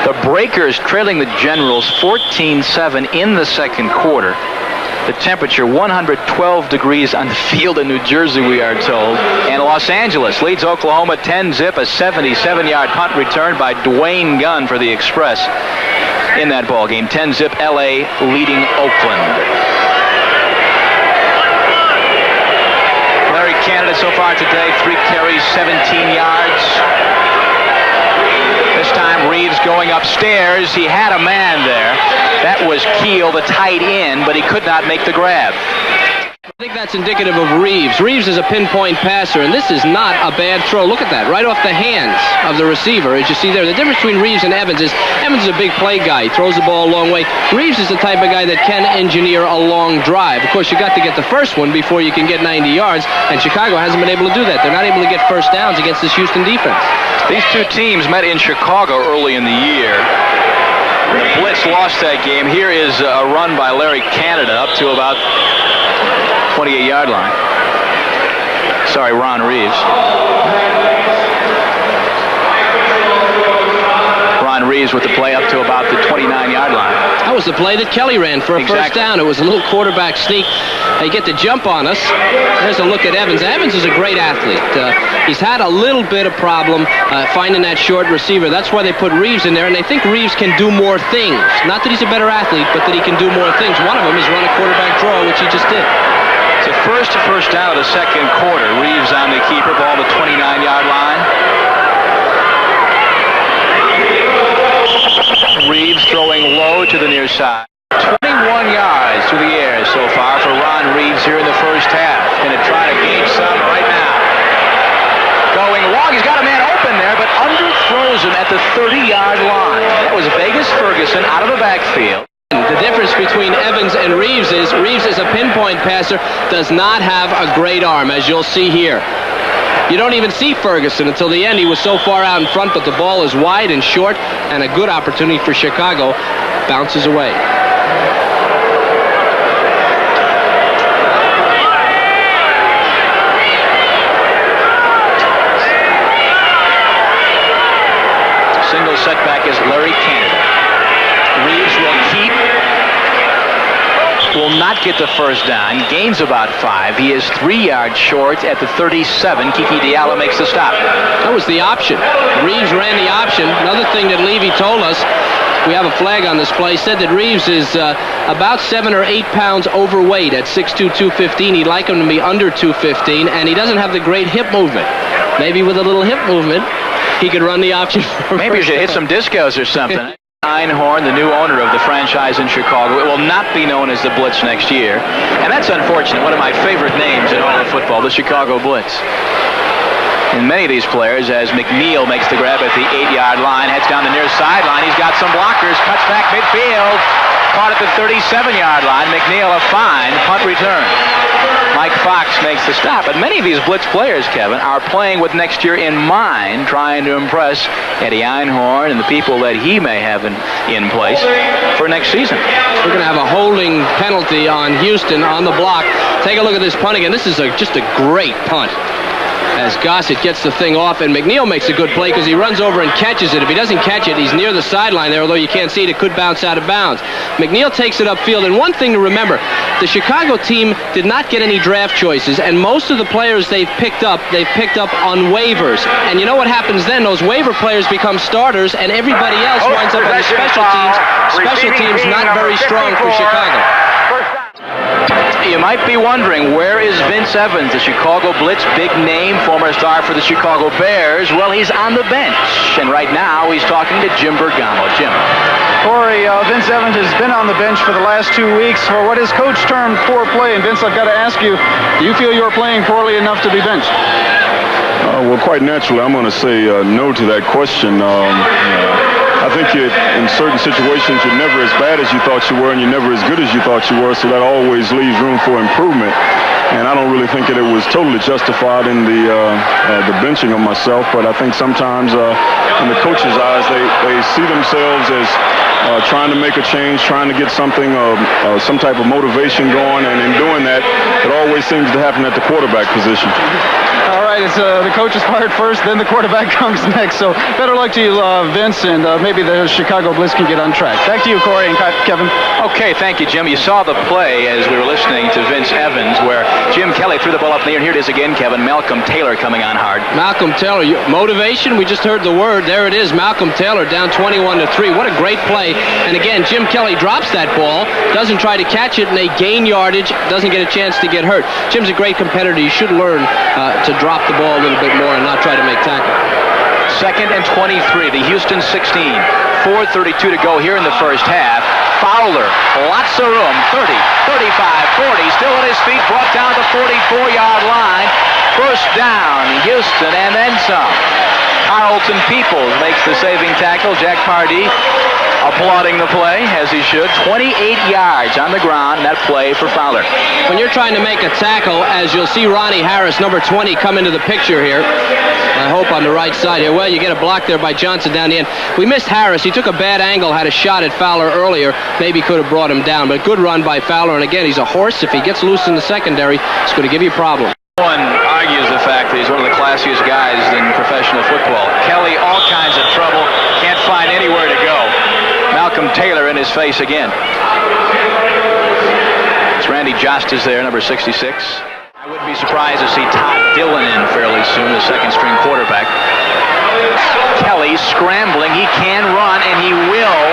The Breakers trailing the Generals 14-7 in the second quarter. The temperature 112 degrees on the field in New Jersey, we are told. And Los Angeles leads Oklahoma 10-zip, a 77-yard punt return by Dwayne Gunn for the Express in that ball game. 10-zip, LA leading Oakland. Larry Canada so far today, 3 carries, 17 yards. This time Reeves going upstairs. He had a man there. That was Keel, the tight end, but he could not make the grab. I think that's indicative of Reeves. Reeves is a pinpoint passer, and this is not a bad throw. Look at that, right off the hands of the receiver, as you see there. The difference between Reeves and Evans is Evans is a big play guy. He throws the ball a long way. Reeves is the type of guy that can engineer a long drive. Of course, you got to get the first one before you can get 90 yards, and Chicago hasn't been able to do that. They're not able to get first downs against this Houston defense. These two teams met in Chicago early in the year. The Blitz lost that game. Here is a run by Larry Canada up to about 28-yard line. Sorry, Ron Reeves. Ron Ron Reeves with the play up to about the 29-yard line. That was the play that Kelly ran for a first down. It was a little quarterback sneak. They get the jump on us. There's a look at Evans. Evans is a great athlete. He's had a little bit of problem finding that short receiver. That's why they put Reeves in there, and they think Reeves can do more things. Not that he's a better athlete, but that he can do more things. One of them is run a quarterback draw, which he just did. It's a first down of the second quarter. Reeves on the keeper, ball the 29-yard line. Reeves throwing low to the near side. 21 yards through the air so far for Ron Reeves here in the first half. Going to try to gain some right now. Going long. He's got a man open there, but underthrows him at the 30-yard line. That was Vegas Ferguson out of the backfield. The difference between Evans and Reeves is a pinpoint passer, does not have a great arm, as you'll see here. You don't even see Ferguson until the end. He was so far out in front, but the ball is wide and short, and a good opportunity for Chicago. Bounces away. Single setback is Larry Canada. Reeves will keep. Will not get the first down. Gains about 5. He is 3 yards short at the 37. Kiki Diallo makes the stop. That was the option. Reeves ran the option. Another thing that Levy told us, we have a flag on this play, said that Reeves is about 7 or 8 pounds overweight at 6'2", 215. He'd like him to be under 215, and he doesn't have the great hip movement. Maybe with a little hip movement, he could run the option. Maybe he should hit some discos or something. Einhorn, the new owner of the franchise in Chicago. It will not be known as the Blitz next year. And that's unfortunate. One of my favorite names in all of football, the Chicago Blitz. And many of these players, as McNeil makes the grab at the 8-yard line, heads down the near sideline. He's got some blockers, cuts back midfield. Caught at the 37-yard line. McNeil a fine punt return. Mike Fox makes the stop. But many of these Blitz players, Kevin, are playing with next year in mind, trying to impress Eddie Einhorn and the people that he may have in place for next season. We're going to have a holding penalty on Houston on the block. Take a look at this punt again. This is just a great punt. As Gossett gets the thing off, and McNeil makes a good play because he runs over and catches it. If he doesn't catch it, he's near the sideline there, although you can't see it, it could bounce out of bounds. McNeil takes it upfield, and one thing to remember, the Chicago team did not get any draft choices, and most of the players they've picked up on waivers. And you know what happens then? Those waiver players become starters, and everybody else winds up on the special teams. Special teams not very strong for Chicago. You might be wondering, where is Vince Evans, the Chicago Blitz, big name, former star for the Chicago Bears? Well, he's on the bench, and right now he's talking to Jim Bergamo. Jim. Corey, Vince Evans has been on the bench for the last 2 weeks for what his coach termed poor play. And Vince, I've got to ask you, do you feel you're playing poorly enough to be benched? Well, quite naturally, I'm going to say no to that question. I think in certain situations, you're never as bad as you thought you were, and you're never as good as you thought you were, so that always leaves room for improvement. And I don't really think that it was totally justified in the benching of myself, but I think sometimes in the coach's eyes, they see themselves as trying to make a change, trying to get something, some type of motivation going, and in doing that, it always seems to happen at the quarterback position. All right, it's the coach is fired first, then the quarterback comes next. So better luck to you, Vince, and maybe the Chicago Blitz can get on track. Back to you, Corey and Kevin. Okay, thank you, Jim. You saw the play as we were listening to Vince Evans, where Jim Kelly threw the ball up in the air, and here it is again, Kevin. Malcolm Taylor coming on hard. Malcolm Taylor, motivation, we just heard the word. There it is, Malcolm Taylor down 21-3. What a great play. And again, Jim Kelly drops that ball, doesn't try to catch it, and they gain yardage, doesn't get a chance to get hurt. Jim's a great competitor. You should learn to drop the ball a little bit more and not try to make tackle. 2nd and 23, the Houston 16. 4:32 to go here in the first half. Fowler, lots of room, 30, 35, 40, still on his feet, brought down the 44-yard line. First down, Houston, and then some. Carlton Peoples makes the saving tackle. Jack Pardee applauding the play, as he should. 28 yards on the ground, that play for Fowler. When you're trying to make a tackle, as you'll see Ronnie Harris, number 20, come into the picture here. I hope on the right side here. Well, you get a block there by Johnson down the end. We missed Harris. He took a bad angle, had a shot at Fowler earlier. Maybe could have brought him down, but good run by Fowler. And again, he's a horse. If he gets loose in the secondary, it's going to give you a problem. One argues the fact that he's one of the classiest guys in professional football. Kelly, all kinds of trouble. Can't find anywhere to go. Malcolm Taylor in his face again. It's Randy Jost is there, number 66. I wouldn't be surprised to see Todd Dillon in fairly soon, the second-string quarterback. Kelly scrambling. He can run, and he will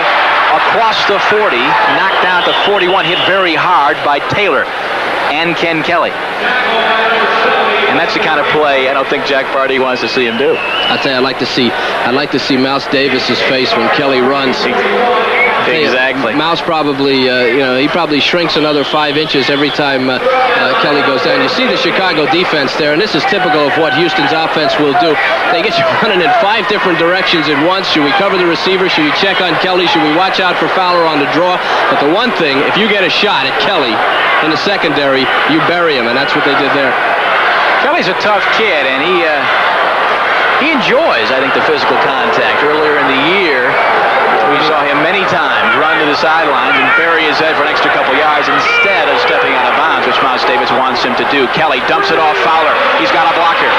across the 40, knocked down at the 41, hit very hard by Taylor and Ken Kelly. And that's the kind of play I don't think Jack Pardee wants to see him do. I'll tell you, I'd like to see Mouse Davis's face when Kelly runs. Exactly. Mouse probably, he probably shrinks another 5 inches every time Kelly goes down. You see the Chicago defense there, and this is typical of what Houston's offense will do. They get you running in 5 different directions at once. Should we cover the receiver? Should we check on Kelly? Should we watch out for Fowler on the draw? But the one thing, if you get a shot at Kelly in the secondary, you bury him, and that's what they did there. Kelly's a tough kid, and he enjoys, I think, the physical contact. Earlier in the year, we saw him many times run to the sidelines and bury his head for an extra couple yards instead of stepping out of bounds, which Mouse Davis wants him to do. Kelly dumps it off Fowler. He's got a blocker.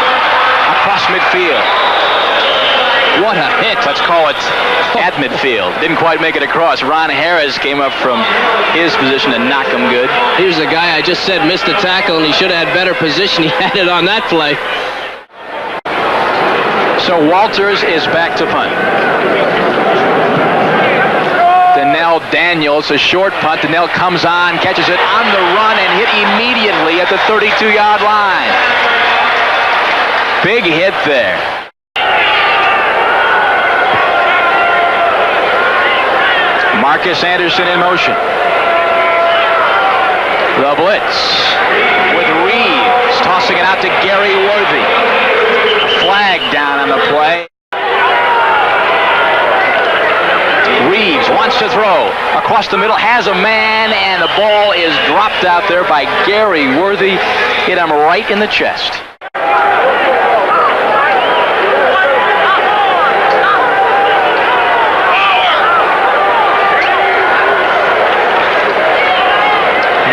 Across midfield. What a hit. Let's call it at midfield. Didn't quite make it across. Ron Harris came up from his position and knocked him good. Here's a guy I just said missed a tackle, and he should have had better position. He had it on that play. So Walters is back to punt. Donnell Daniels, a short punt. Donnell comes on, catches it on the run, and hit immediately at the 32-yard line. Big hit there. Marcus Anderson in motion. The blitz with Reeves tossing it out to Gary Worthy. Flag down on the play. Reeves wants to throw across the middle, has a man, and the ball is dropped out there by Gary Worthy. Hit him right in the chest.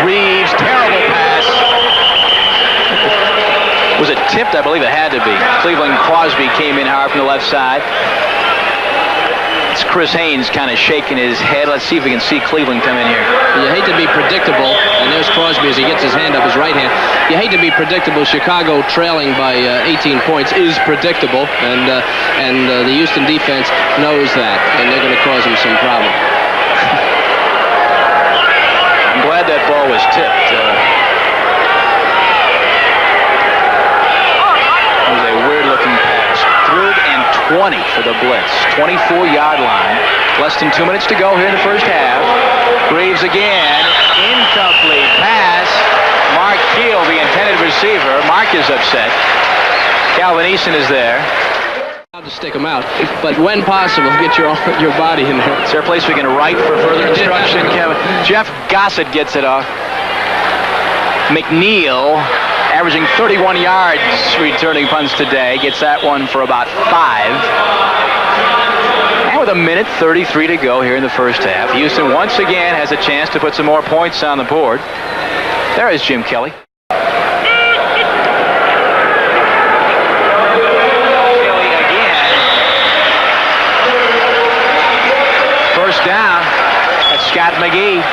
Reeves, terrible pass. Was it tipped? I believe it had to be. Cleveland Crosby came in hard from the left side. It's Chris Haynes kind of shaking his head. Let's see if we can see Cleveland come in here. You hate to be predictable, and there's Crosby as he gets his hand up, his right hand. You hate to be predictable. Chicago trailing by 18 points is predictable, and the Houston defense knows that, and they're going to cause them some problem. I'm glad that ball was tipped. It was a weird-looking pass. 3rd and 20 for the blitz. 24-yard line. Less than 2 minutes to go here in the first half. Reeves again. Incomplete pass. Mark Keel, the intended receiver. Mark is upset. Calvin Eason is there. To stick them out, but when possible, get your body in there. Is there a place we can write for further instruction, Kevin? Jeff Gossett gets it off. McNeil, averaging 31 yards returning punts today, gets that one for about 5. And with 1:33 to go here in the first half, Houston once again has a chance to put some more points on the board. There is Jim Kelly. First down, that's Scott McGee.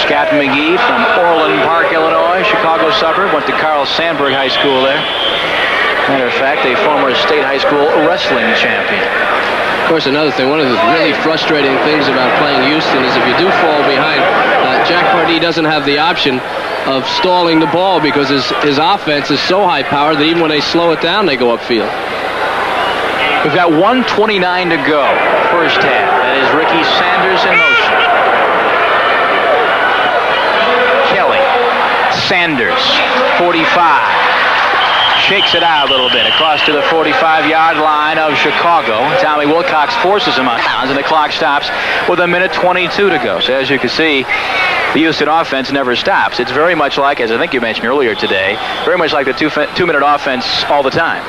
Scott McGee from Orland Park, Illinois, Chicago suburb, went to Carl Sandburg High School there. Matter of fact, a former state high school wrestling champion. Of course, another thing, one of the really frustrating things about playing Houston is if you do fall behind, Jack Pardee doesn't have the option of stalling the ball because his offense is so high-powered that even when they slow it down, they go upfield. We've got 1:29 to go, first half. That is Ricky Sanders in motion. Kelly, Sanders, 45. Shakes it out a little bit across to the 45-yard line of Chicago. Tommy Wilcox forces him on bounds, and the clock stops with 1:22 to go. So as you can see, the Houston offense never stops. It's very much like, as I think you mentioned earlier today, very much like the two-minute offense all the time.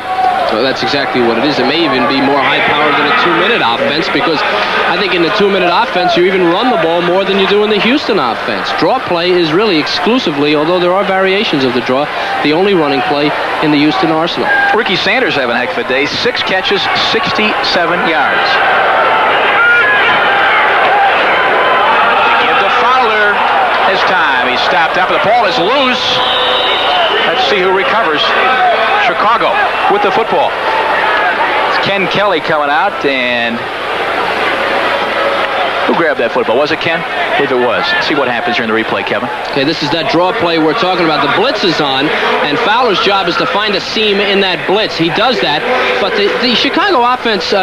Well, that's exactly what it is. It may even be more high-powered than a 2-minute offense, because I think in the 2-minute offense, you even run the ball more than you do in the Houston offense. Draw play is really exclusively, although there are variations of the draw, the only running play in the Houston arsenal. Ricky Sanders having a heck of a day. 6 catches, 67 yards. They give to Fowler his time. He's stopped up, and the ball is loose. Let's see who recovers. Chicago with the football. It's Ken Kelly coming out, and who grabbed that football? Was it Ken? I believe it was. Let's see what happens here in the replay, Kevin. Okay, this is that draw play we're talking about. The blitz is on, and Fowler's job is to find a seam in that blitz. He does that, but the Chicago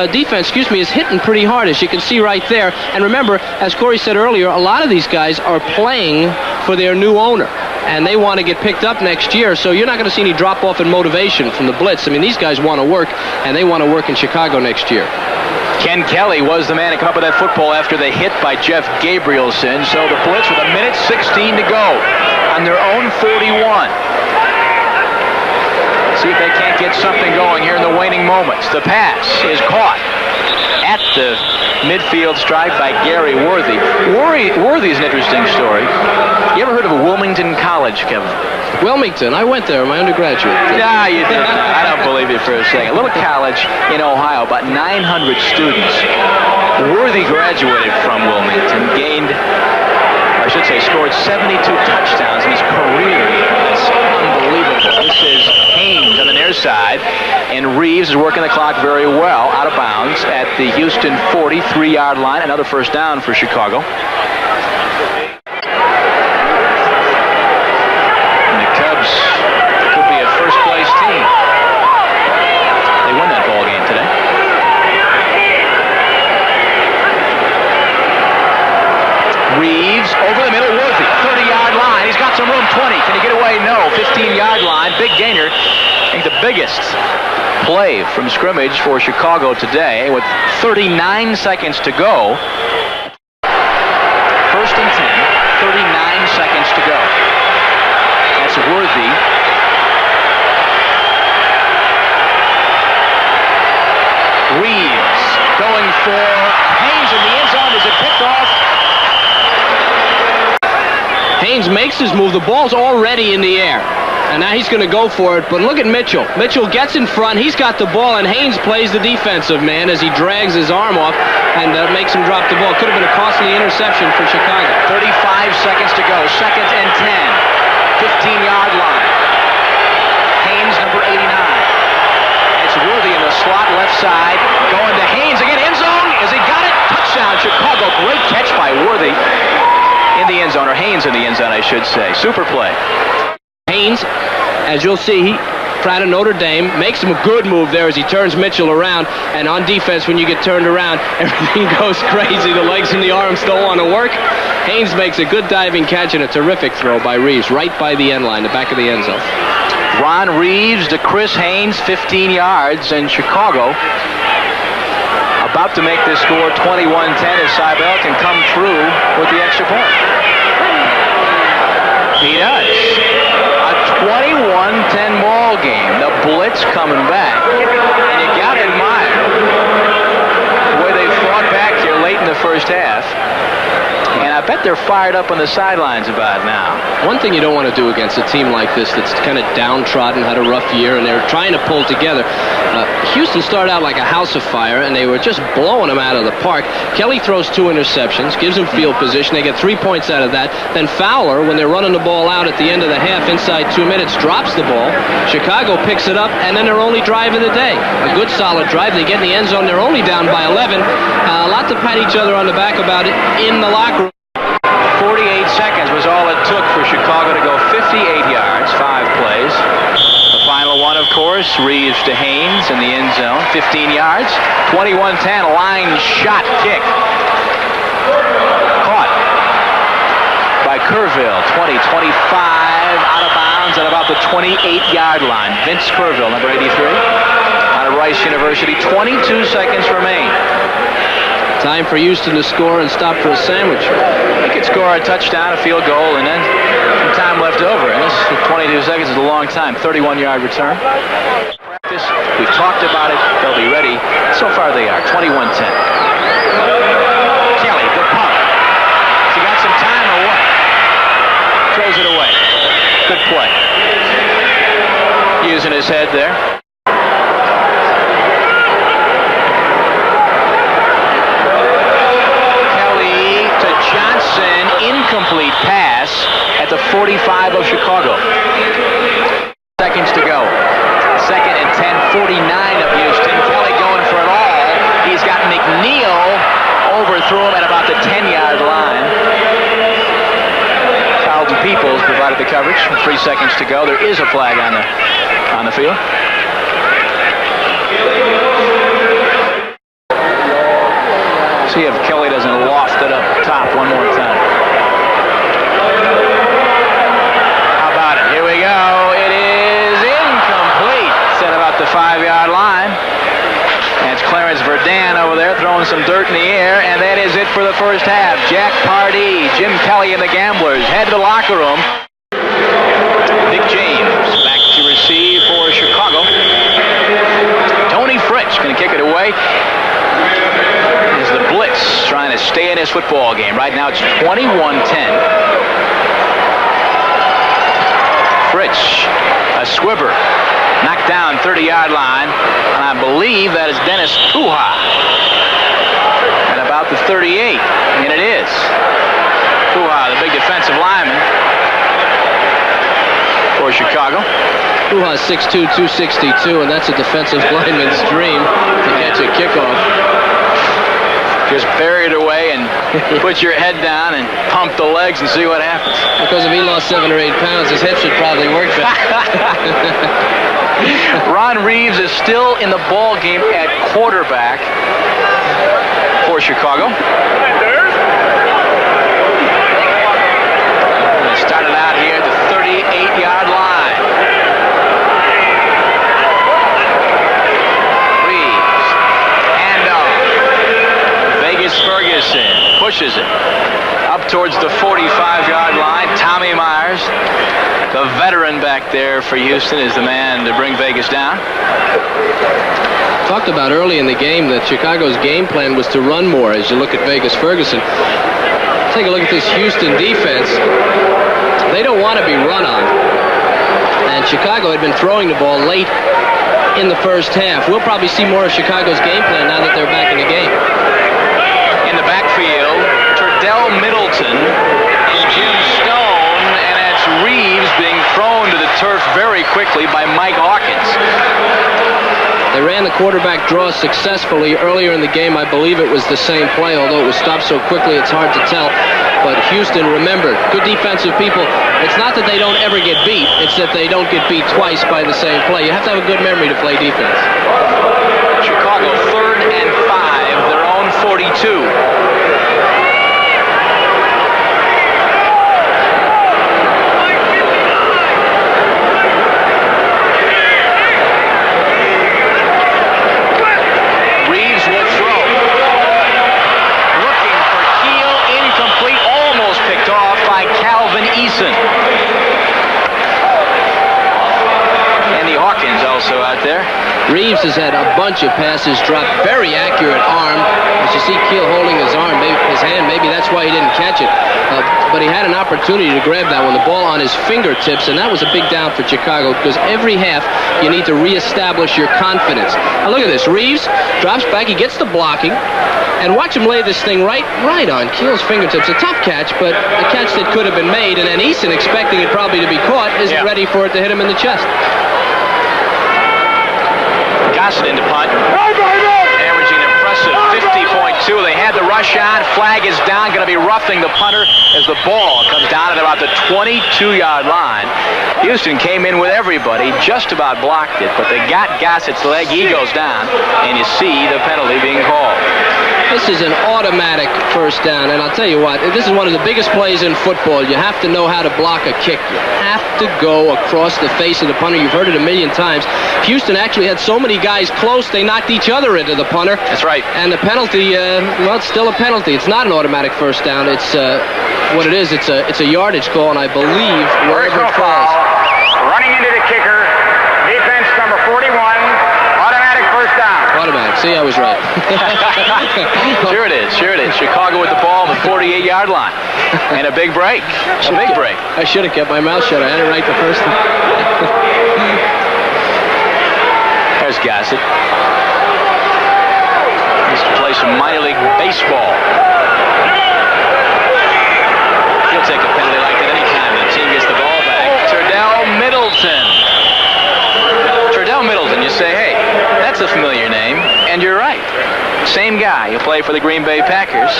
defense, is hitting pretty hard, as you can see right there. And remember, as Corey said earlier, a lot of these guys are playing for their new owner, and they want to get picked up next year, so you're not going to see any drop-off in motivation from the blitz. I mean, these guys want to work, and they want to work in Chicago next year. Ken Kelly was the man to come up with that football after the hit by Jeff Gabrielson. So the blitz with 1:16 to go on their own 41. See if they can't get something going here in the waning moments. The pass is caught at the midfield strike by Gary Worthy. Worthy is an interesting story. You ever heard of Wilmington College, Kevin? Wilmington, I went there, my undergraduate. Nah, you did not. I don't believe you for a second. A little college in Ohio, about 900 students. Worthy graduated from Wilmington, scored 72 touchdowns in his career. That's unbelievable. This is Haynes on the near side, and Reeves is working the clock very well, out of bounds at the Houston 43-yard line. Another first down for Chicago. Could be a first-place team. They won that ball game today. Reeves over the middle, Worthy, 30-yard line. He's got some room, 20. Can he get away? No. 15-yard line, big gainer. I think the biggest play from scrimmage for Chicago today with 39 seconds to go. First and 10, 39 seconds to go. That's Worthy. Reeves going for Haynes in the end zone. Is it picked off? Haynes makes his move. The ball's already in the air. And now he's going to go for it. But look at Mitchell. Mitchell gets in front. He's got the ball, and Haynes plays the defensive man as he drags his arm off and makes him drop the ball. Could have been a costly interception for Chicago. 35 seconds to go. Second and 10. 15-yard line. Haynes, number 89. It's Worthy in the slot left side. Going to Haynes again. End zone. Has he got it? Touchdown, Chicago. Great catch by Worthy in the end zone, or Haynes in the end zone, I should say. Super play. Haynes, as you'll see, out of Notre Dame, makes him a good move there as he turns Mitchell around. And on defense, when you get turned around, everything goes crazy. The legs and the arms don't want to work. Haynes makes a good diving catch and a terrific throw by Reeves right by the end line, the back of the end zone. Ron Reeves to Chris Haynes, 15 yards, and Chicago about to make this score 21-10 if Seibel can come through with the extra point. He does. A 21-10 ball game. The Blitz coming back. And you got to admire the way they fought back here late in the first half. And I bet they're fired up on the sidelines about it now. One thing you don't want to do against a team like this that's kind of downtrodden, had a rough year, and they're trying to pull together. Houston started out like a house of fire, and they were just blowing them out of the park. Kelly throws 2 interceptions, gives them field position. They get 3 points out of that. Then Fowler, when they're running the ball out at the end of the half, inside 2 minutes, drops the ball. Chicago picks it up, and then their only drive of the day. A good, solid drive. They get in the end zone. They're only down by 11. A lot to pat each other on the back about it in the locker room. 48 seconds was all it took for Chicago to go 58 yards, 5 plays. The final one, of course, Reeves to Haynes in the end zone, 15 yards. 21-10, line shot kick. Caught by Kerrville, 20-25, out of bounds at about the 28-yard line. Vince Kerrville, number 83, out of Rice University. 22 seconds remain. Time for Houston to score and stop for a sandwich. He could score a touchdown, a field goal, and then some time left over. And this 22 seconds is a long time. 31-yard return. We've talked about it. They'll be ready. So far they are. 21-10. Kelly, good punt. Has he got some time or what? Throws it away. Good play. Using his head there. Kelly to Johnson. Incomplete pass at the 45 of Chicago. Seconds to go. Second and 10, 49 of Houston. Kelly going for it all. He's got McNeil, overthrew him at about the 10-yard line. Carlton Peoples provided the coverage with 3 seconds to go. There is a flag on the field. See if Kelly doesn't loft it up top one more time. How about it? Here we go. It is incomplete. Set about the 5-yard line. That's Clarence Verdun over there throwing some dirt in the air, and that is it for the first half. Jack Pardee, Jim Kelly and the Gamblers head to the locker room. Dick James back to receive for Chicago. Tony Fritsch going to kick it away. Is the Blitz trying to stay in his football game. Right now it's 21-10. Fritsch, a swibber. Knocked down 30-yard line, and I believe that is Dennis Puha at about the 38, and it is. Puha, the big defensive lineman for Chicago. Puha's 6'2", 262, and that's a defensive lineman's dream to catch a kickoff. Just bury it away and put your head down and pump the legs and see what happens. Because if he lost 7 or 8 pounds, his hips would probably work better. Ron Reeves is still in the ball game at quarterback for Chicago. They started out here at the 38-yard line. Reeves, handoff. Vegas Ferguson pushes it up towards the 45-yard line. Tommy Myers, the veteran back there for Houston, is the man to bring Vegas down. Talked about early in the game that Chicago's game plan was to run more as you look at Vegas Ferguson. Take a look at this Houston defense. They don't want to be run on. And Chicago had been throwing the ball late in the first half. We'll probably see more of Chicago's game plan now that they're back in the game. In the backfield, Turdell Middleton and Jim Stone, and that's Reeves being thrown to the turf very quickly by Mike Hawkins. They ran the quarterback draw successfully earlier in the game. I believe it was the same play, although it was stopped so quickly it's hard to tell. But Houston, remember, good defensive people. It's not that they don't ever get beat. It's that they don't get beat twice by the same play. You have to have a good memory to play defense. Chicago 3rd and 5, their own 42. Andy Hawkins also out there. Reeves has had a bunch of passes dropped. Very accurate arm. As you see Keel holding his arm, his hand, maybe that's why he didn't catch it. But he had an opportunity to grab that one, the ball on his fingertips, and that was a big down for Chicago because every half you need to reestablish your confidence. Now look at this. Reeves drops back. He gets the blocking. And watch him lay this thing right on Keel's fingertips. A tough catch, but a catch that could have been made. And then Eason, expecting it probably to be caught, isn't ready for it to hit him in the chest. Gossett into punt. Averaging an impressive 50.2. They had the rush on. Flag is down. Going to be roughing the punter as the ball comes down at about the 22-yard line. Houston came in with everybody, just about blocked it, but they got Gossett's leg. He goes down, and you see the penalty being called. This is an automatic first down, and I'll tell you what, this is one of the biggest plays in football. You have to know how to block a kick. You have to go across the face of the punter. You've heard it a million times. Houston actually had so many guys close, they knocked each other into the punter. That's right. And the penalty, well, it's still a penalty. It's not an automatic first down. It's what it is. It's a yardage call, and I believe wherever it falls. Running into the kicker, defense number 41, automatic first down. Automatic. See, I was right. Sure it is. Sure it is. Chicago with the ball on the 48-yard line. And a big break. A big break. I should have kept my mouth shut. I had it right the first time. There's Gossett. Used to play some minor league baseball. He'll take a penalty like that anytime the team gets the ball back. Turdell Middleton. Turdell Middleton, you say, hey, that's a familiar name, and you're right. Same guy. He played for the Green Bay Packers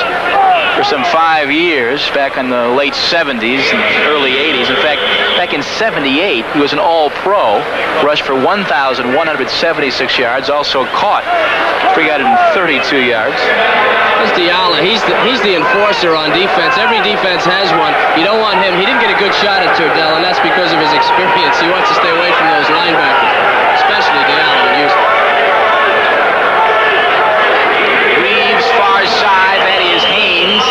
for some 5 years back in the late 70s and early 80s. In fact, back in 78, he was an all-pro, rushed for 1,176 yards, also caught 332 yards. That's Diallo. He's the enforcer on defense. Every defense has one. You don't want him. He didn't get a good shot at Turdell, and that's because of his experience. He wants to stay away from those linebackers, especially Diallo in Houston. Reeves, far side. That is Haynes.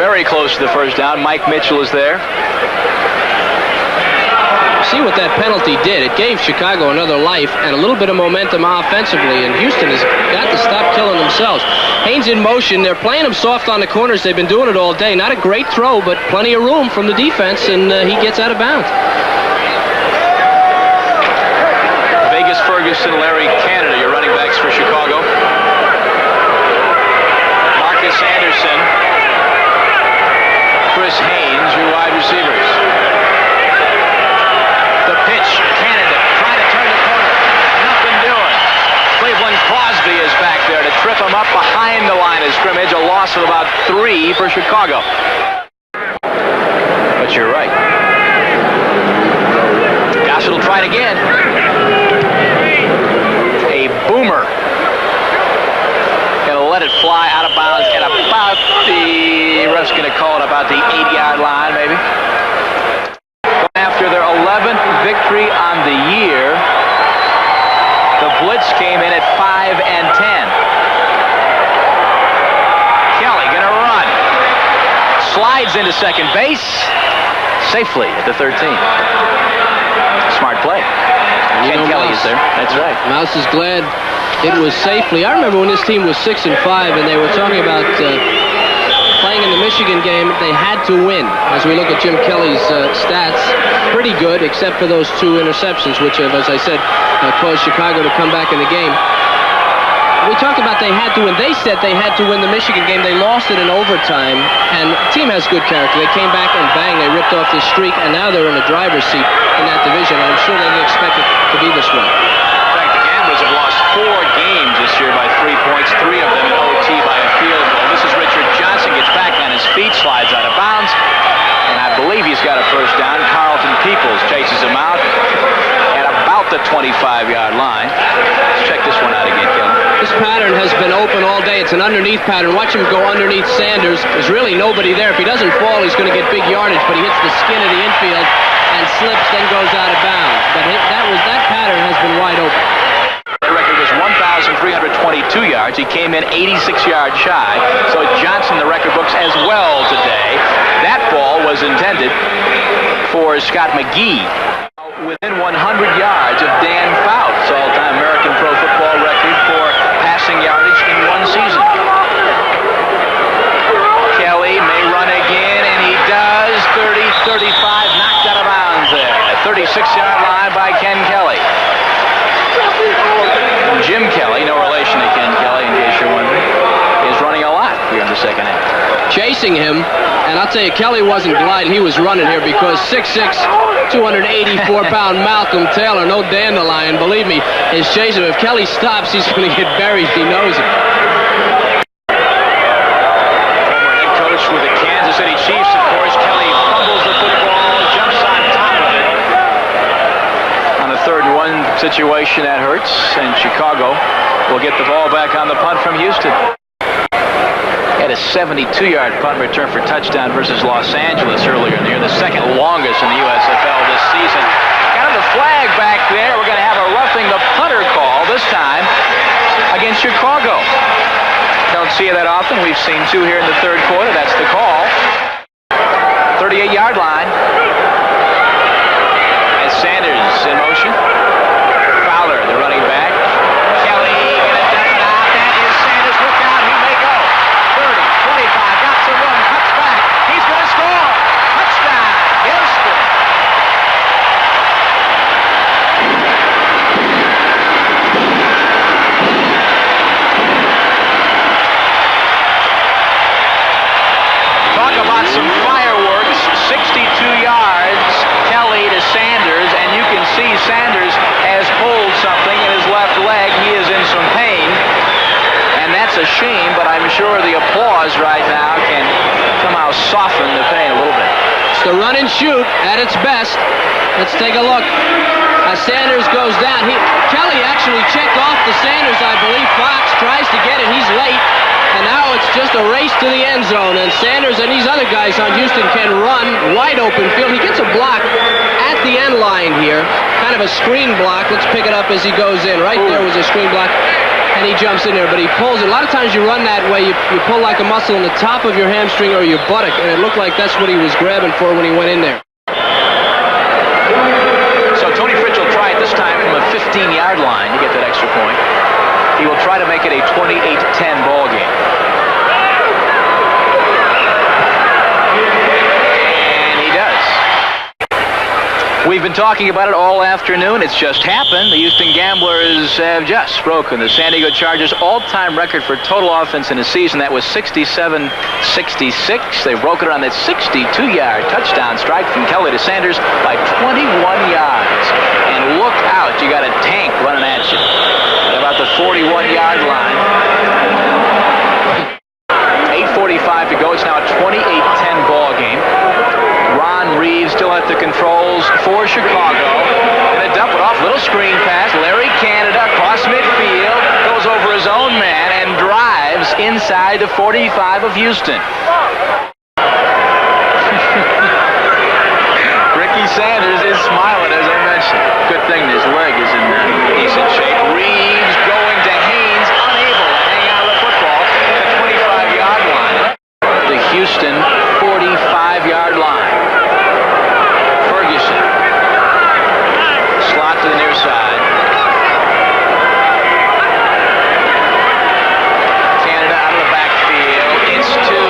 Very close to the first down. Mike Mitchell is there. See what that penalty did. It gave Chicago another life and a little bit of momentum offensively, and Houston has got to stop killing themselves. Haynes in motion. They're playing him soft on the corners. They've been doing it all day. Not a great throw, but plenty of room from the defense, and he gets out of bounds. Vegas Ferguson, Larry Canada, your running backs for Chicago. Marcus Anderson, Chris Haynes, your wide receivers. The pitch, Canada trying to turn the corner. Nothing doing. Cleveland Crosby is back there to trip him up behind the line of scrimmage. A loss of about 3 for Chicago. But you're right. Gossett will try it again. A boomer. Gonna let it fly out of bounds at about the, ref's gonna call it about the 8-yard line, maybe. After their 11th victory on the year, the Blitz came in at 5 and 10. Kelly gonna run. Slides into second base safely at the 13. Smart play. Ken Kelly is there. That's right. Mouse is glad it was safely. I remember when this team was 6 and 5, and they were talking about playing in the Michigan game. They had to win. As we look at Jim Kelly's stats, pretty good, except for those 2 interceptions, which have, as I said, caused Chicago to come back in the game. We talked about they had to win. They said they had to win the Michigan game. They lost it in overtime, and the team has good character. They came back and bang, they ripped off this streak, and now they're in the driver's seat in that division. I'm sure they didn't expect it to be this way. In fact, the Gamblers have lost 4 games this year by 3 points, 3 of them in OT by a field goal. This is Richard Johnson, gets back on his feet, slides out of bounds, and I believe he's got a first down. Carlton Peoples chases him out at about the 25-yard line. Let's check this one out again, Kelly. This pattern has been open all day. It's an underneath pattern. Watch him go underneath Sanders. There's really nobody there. If he doesn't fall, he's going to get big yardage, but he hits the skin of the infield and slips, then goes out of bounds. But that pattern has been wide open. The record was 1,322 yards. He came in 86 yards shy. So Johnson, the record books as well today. That ball was intended for Scott McGee. Within 100 yards of Dan Fouts, all-time American Pro Football record for passing yardage in one season. Kelly may run again, and he does. 30-35, knocked out of bounds there. 36-yard line by Ken Kelly. Jim Kelly, no relation to Ken Kelly, in case you're wondering, is running a lot here in the second half. Chasing him, and I'll tell you, Kelly wasn't gliding. He was running here because 6'6", 284-pound Malcolm Taylor, no dandelion, believe me, is chasing him. If Kelly stops, he's going to get buried. He knows it. Former head coach with the Kansas City Chiefs, of course. Kelly fumbles the football, jumps on top of it. On a 3rd and 1 situation, that hurts, and Chicago will get the ball back on the punt from Houston. Had a 72-yard punt return for touchdown versus Los Angeles earlier in the year, the second longest in the USFL this season. Got the flag back there. We're going to have a roughing the punter call this time against Chicago. Don't see it that often. We've seen two here in the third quarter. That's the call. 38-yard line. As Sanders in motion. Fowler, the running back. Kelly going to dump it out. That is Sanders. Look out. He may go. 30, 25. Got to run. Cuts back. He's going to score. Touchdown. Houston. Talk about some fireworks. 62 yards. Kelly to Sanders. And you can see Sanders has pulled something in his left leg. He is in some pain. And that's a shame, but I'm sure the applause right now can somehow soften the pain a little bit. It's the run and shoot at its best. Let's take a look. As Sanders goes down, Kelly actually checked off the Sanders, I believe. Fox tries to get it. He's late. And now it's just a race to the end zone. And Sanders and these other guys on Houston can run wide open field. He gets a block at the end line here. Kind of a screen block. Let's pick it up as he goes in. Right there was a screen block. And he jumps in there, but he pulls it. A lot of times you run that way, you pull like a muscle in the top of your hamstring or your buttock, and it looked like that's what he was grabbing for when he went in there. So Tony Fritz will try it this time from a 15-yard line to get that extra point. He will try to make it a 28-10 ball game. And he does. We've been talking about it all afternoon. It's just happened. The Houston Gamblers have just broken the San Diego Chargers' all-time record for total offense in a season. That was 67-66. They've broken it on that 62-yard touchdown strike from Kelly to Sanders by 21 yards. And look out, you got a tank running at you at about the 41-yard line. 8:45 to go. It's now a 28-10 ball game. Ron Reeves still at the controls for Chicago. Gonna dump it off. Little screen pass. Larry Canada across midfield. Goes over his own man and drives inside the 45 of Houston. Ricky Sanders is smiling, as I mentioned. Good thing his leg is in decent shape. Reeves going to Haynes, unable to hang out of the football at the 25-yard line. The Houston 45-yard line. Ferguson. Slot to the near side. Canada out of the backfield. It's to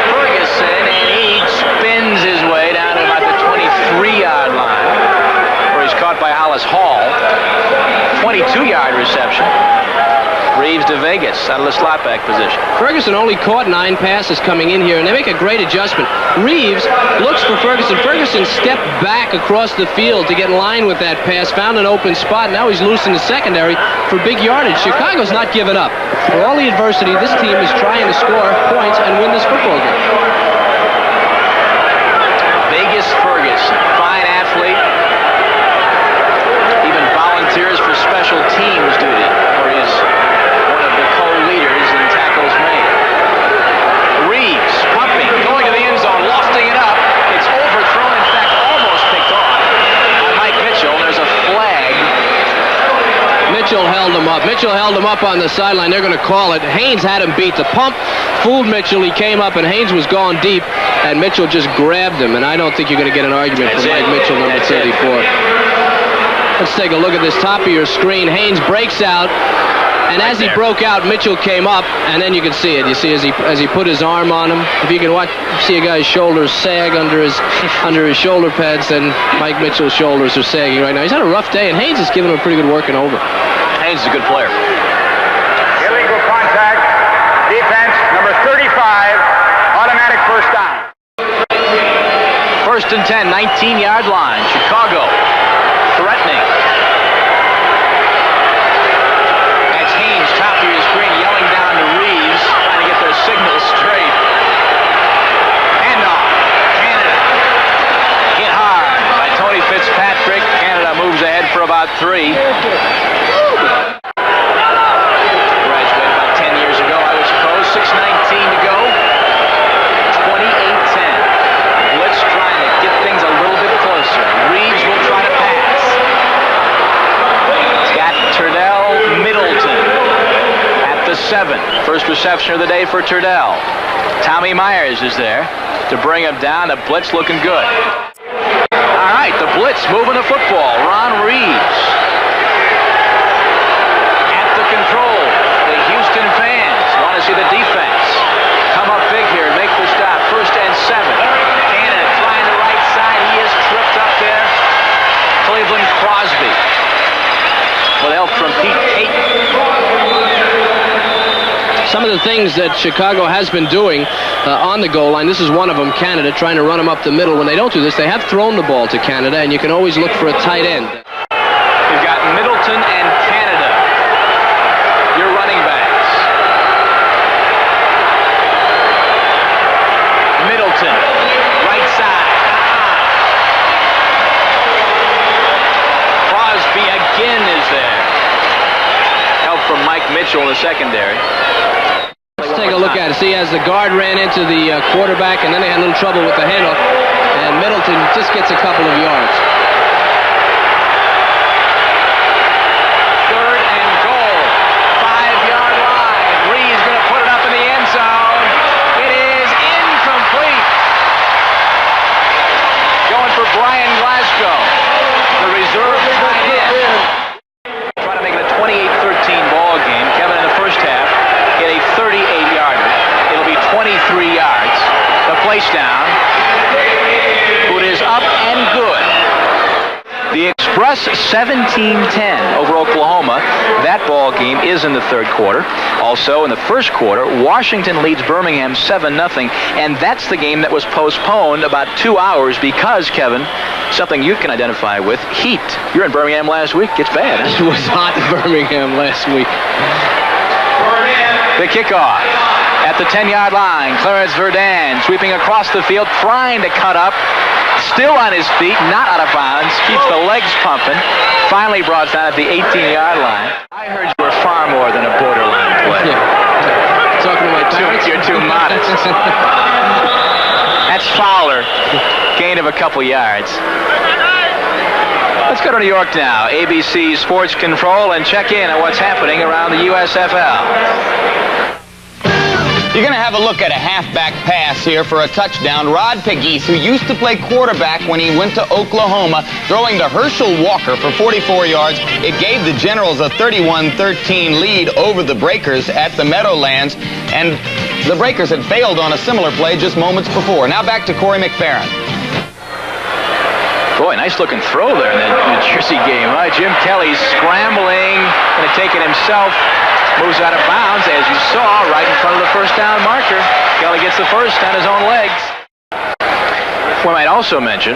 Ferguson, and he spins his way down to about the 23-yard line, where he's caught by Hollis Hall. 22-yard reception. Reeves to Vegas out of the slot back position. Ferguson only caught 9 passes coming in here, and they make a great adjustment. Reeves looks for Ferguson. Ferguson stepped back across the field to get in line with that pass, found an open spot. Now he's loose in the secondary for big yardage. Chicago's not giving up. For all the adversity, this team is trying to score points and win this football game. Vegas Ferguson, fine athlete. Even volunteers for special teams duty, where he's one of the co-leaders in tackles made. Reeves pumping, going to the end zone, lofting it up. It's overthrown, in fact, almost picked off by Mike Mitchell. There's a flag. Mitchell held him up. Mitchell held him up on the sideline. They're going to call it. Haynes had him beat. The pump fooled Mitchell. He came up, and Haynes was gone deep, and Mitchell just grabbed him. And I don't think you're going to get an argument from Mike Mitchell, number 34. Let's take a look at this top of your screen. Haynes breaks out, and as he broke out, Mitchell came up, and then you can see it. You see as he put his arm on him. If you can watch, see a guy's shoulders sag under his shoulder pads, then Mike Mitchell's shoulders are sagging right now. He's had a rough day, and Haynes is giving him a pretty good working over. Haynes is a good player. Illegal contact. Defense, number 35. Automatic first down. First and 10, 19-yard line. Chicago threatening. That's Haynes, top of your screen, yelling down to Reeves, trying to get their signal straight. Handoff. Canada. Hit hard by Tony Fitzpatrick. Canada moves ahead for about 3. 7. First reception of the day for Turdell. Tommy Myers is there to bring him down. The blitz looking good. All right, the blitz moving the football. Ron Reeves at the control. The Houston fans want to see the defense come up big here and make the stop. 1st and 7. Cannon flying the right side. He is tripped up there. Cleveland Crosby with help from Pete Caton. Some of the things that Chicago has been doing on the goal line, this is one of them, Canada, trying to run them up the middle. When they don't do this, they have thrown the ball to Canada, and you can always look for a tight end. You've got Middleton and Canada, your running backs. Middleton, right side. Crosby again is there. Help from Mike Mitchell in the secondary. Let's take a look at it. See, as the guard ran into the quarterback, and then they had a little trouble with the handoff, and Middleton just gets a couple of yards. 3rd and goal. 5-yard line. Reed's going to put it up in the end zone. It is incomplete. Going for Brian Glasgow, the reserve tight end. Trying to make it a 28-13 ball game. Kevin in the first half hit a 38-yarder. It'll be 23 yards. The place down. It is up and good. The Express 17-10 over Oklahoma. That ball game is in the 3rd quarter. Also in the 1st quarter, Washington leads Birmingham 7-0, and that's the game that was postponed about 2 hours because, Kevin, something you can identify with, heat. You're in Birmingham last week. It's bad. It was hot in Birmingham last week. The kickoff at the 10-yard line. Clarence Verdun sweeping across the field, trying to cut up. Still on his feet, not out of bounds. Keeps the legs pumping. Finally brought down at the 18-yard line. I heard you were far more than a borderline player. Yeah. Talking to my parents. You're too modest. That's Fowler. Gain of a couple yards. Let's go to New York now. ABC Sports Control and check in on what's happening around the USFL. You're going to have a look at a halfback pass here for a touchdown. Rod Pegues, who used to play quarterback when he went to Oklahoma, throwing to Herschel Walker for 44 yards. It gave the Generals a 31-13 lead over the Breakers at the Meadowlands, and the Breakers had failed on a similar play just moments before. Now back to Corey McFerrin. Boy, nice looking throw there in that New Jersey game. Right, Jim Kelly's scrambling, going to take it himself. Moves out of bounds, as you saw, right in front of the first down marker. Kelly gets the first on his own legs. We might also mention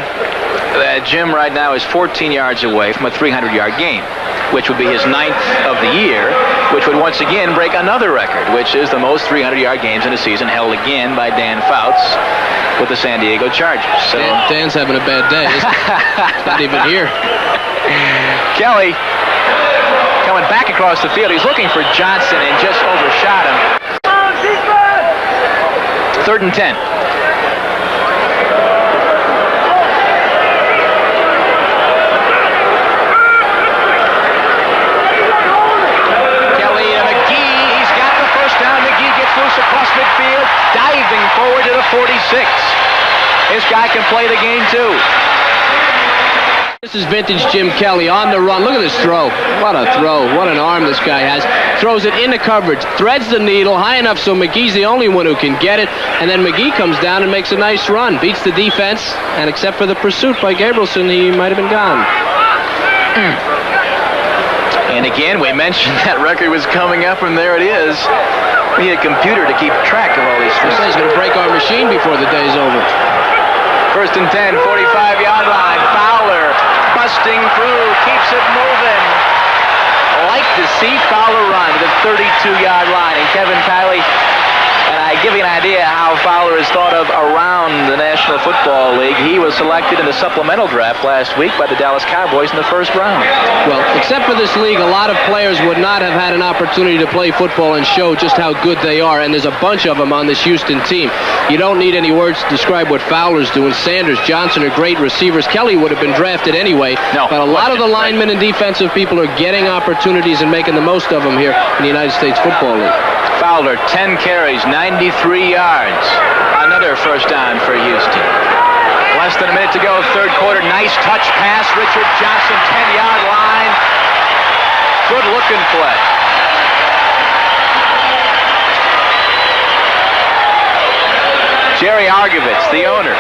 that Jim right now is 14 yards away from a 300-yard game, which would be his 9th of the year, which would once again break another record, which is the most 300-yard games in a season, held again by Dan Fouts with the San Diego Chargers. So Dan's having a bad day. He's not even here. Kelly coming back across the field. He's looking for Johnson and just overshot him. 3rd and 10. Kelly to McGee. He's got the first down. McGee gets loose across midfield, diving forward to the 46. This guy can play the game too. This is vintage Jim Kelly on the run. Look at this throw. What a throw. What an arm this guy has. Throws it into coverage. Threads the needle high enough so McGee's the only one who can get it. And then McGee comes down and makes a nice run. Beats the defense. And except for the pursuit by Gabrielson, he might have been gone. And again, we mentioned that record was coming up, and there it is. We need a computer to keep track of all these things. He's going to break our machine before the day's over. 1st and 10, 45-yard line. Fowler busting through, keeps it moving. Like to see Fowler run to the 32-yard line. And Kevin Kiley, and I give you an idea how Fowler is thought of around the National Football League. He was selected in the supplemental draft last week by the Dallas Cowboys in the 1st round. Well, except for this league, a lot of players would not have had an opportunity to play football and show just how good they are, and there's a bunch of them on this Houston team. You don't need any words to describe what Fowler's doing. Sanders, Johnson are great receivers. Kelly would have been drafted anyway, but a lot of the linemen and defensive people are getting opportunities and making the most of them here in the United States Football League. Fowler, 10 carries, 93 yards. Another first down for Houston. Less than a minute to go, third quarter. Nice touch pass. Richard Johnson, 10-yard line. Good-looking play. Jerry Argovitz, the owner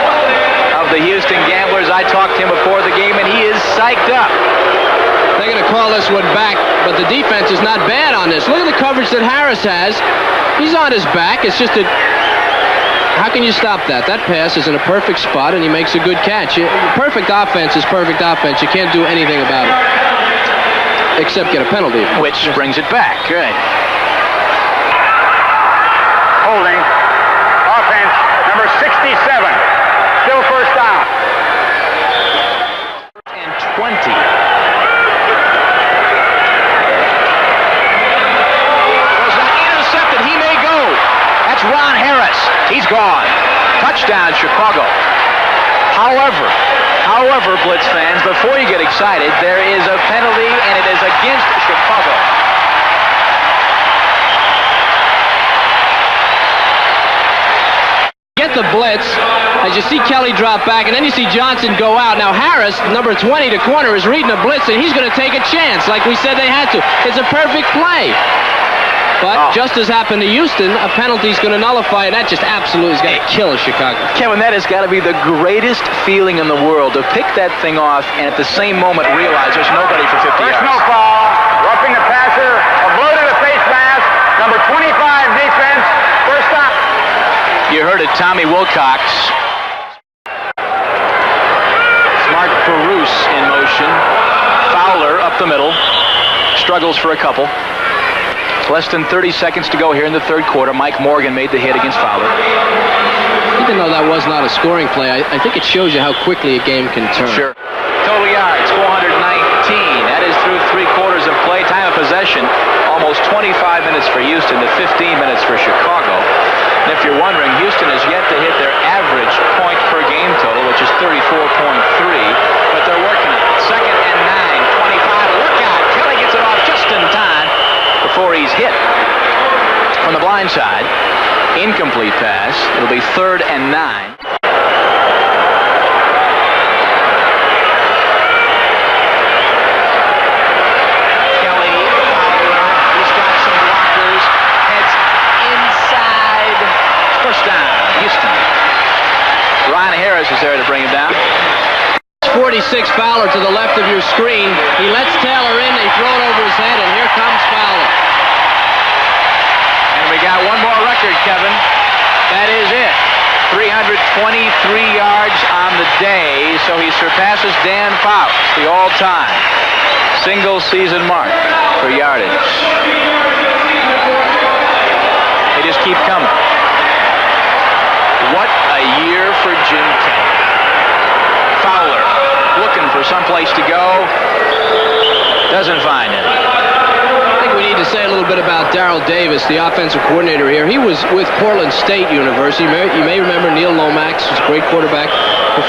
of the Houston Gamblers. I talked to him before the game, and he is psyched up. They're going to call this one back, but the defense is not bad on this. Look at the coverage that Harris has. He's on his back. It's just a... How can you stop that? That pass is in a perfect spot, and he makes a good catch. Perfect offense is perfect offense. You can't do anything about it, except get a penalty. Which brings it back. Right. Holding. Offense, number 67. Still first down. And 20. Ron Harris, he's gone. Touchdown, Chicago. However, Blitz fans, before you get excited, there is a penalty, and it is against Chicago. Get the blitz, as you see Kelly drop back, and then you see Johnson go out. Now Harris, number 20, the corner, is reading a blitz, and he's going to take a chance, like we said they had to. It's a perfect play. But just as happened to Houston, a penalty's going to nullify, and that just absolutely is going to kill Chicago. Kevin, that has got to be the greatest feeling in the world, to pick that thing off and at the same moment realize there's nobody for 50 yards. Personal foul, roughing the passer, avoided a face mask, number 25 defense, first down. You heard it, Tommy Wilcox. Mark Bruce in motion. Fowler up the middle. Struggles for a couple. Less than 30 seconds to go here in the third quarter. Mike Morgan made the hit against Fowler. Even though that was not a scoring play, I think it shows you how quickly a game can turn. Sure. Total yards, 419. That is through 3 quarters of play. Time of possession, almost 25 minutes for Houston to 15 minutes for Chicago. And if you're wondering, Houston has yet to hit their average point per game total, which is 34.3, but they're working on it. Second and 9, 25. Look out! Kelly gets it off just in time before he's hit from the blind side. Incomplete pass. It'll be third and 9. Kelly, Fowler, he's got some blockers. Heads inside. First down, Houston. Ryan Harris is there to bring him down. 46 Fowler to the left of your screen. He lets Taylor in, they throw it over his head, and here comes Fowler. And we got one more record, Kevin. That is it. 323 yards on the day, so he surpasses Dan Fouts, the all-time single-season mark for yardage. They just keep coming. What a year for Jim Kelly. Fowler looking for someplace to go. Doesn't find it. I think we need to say a little bit about Darrell Davis, the offensive coordinator here. He was with Portland State University. You may remember Neil Lomax, was a great quarterback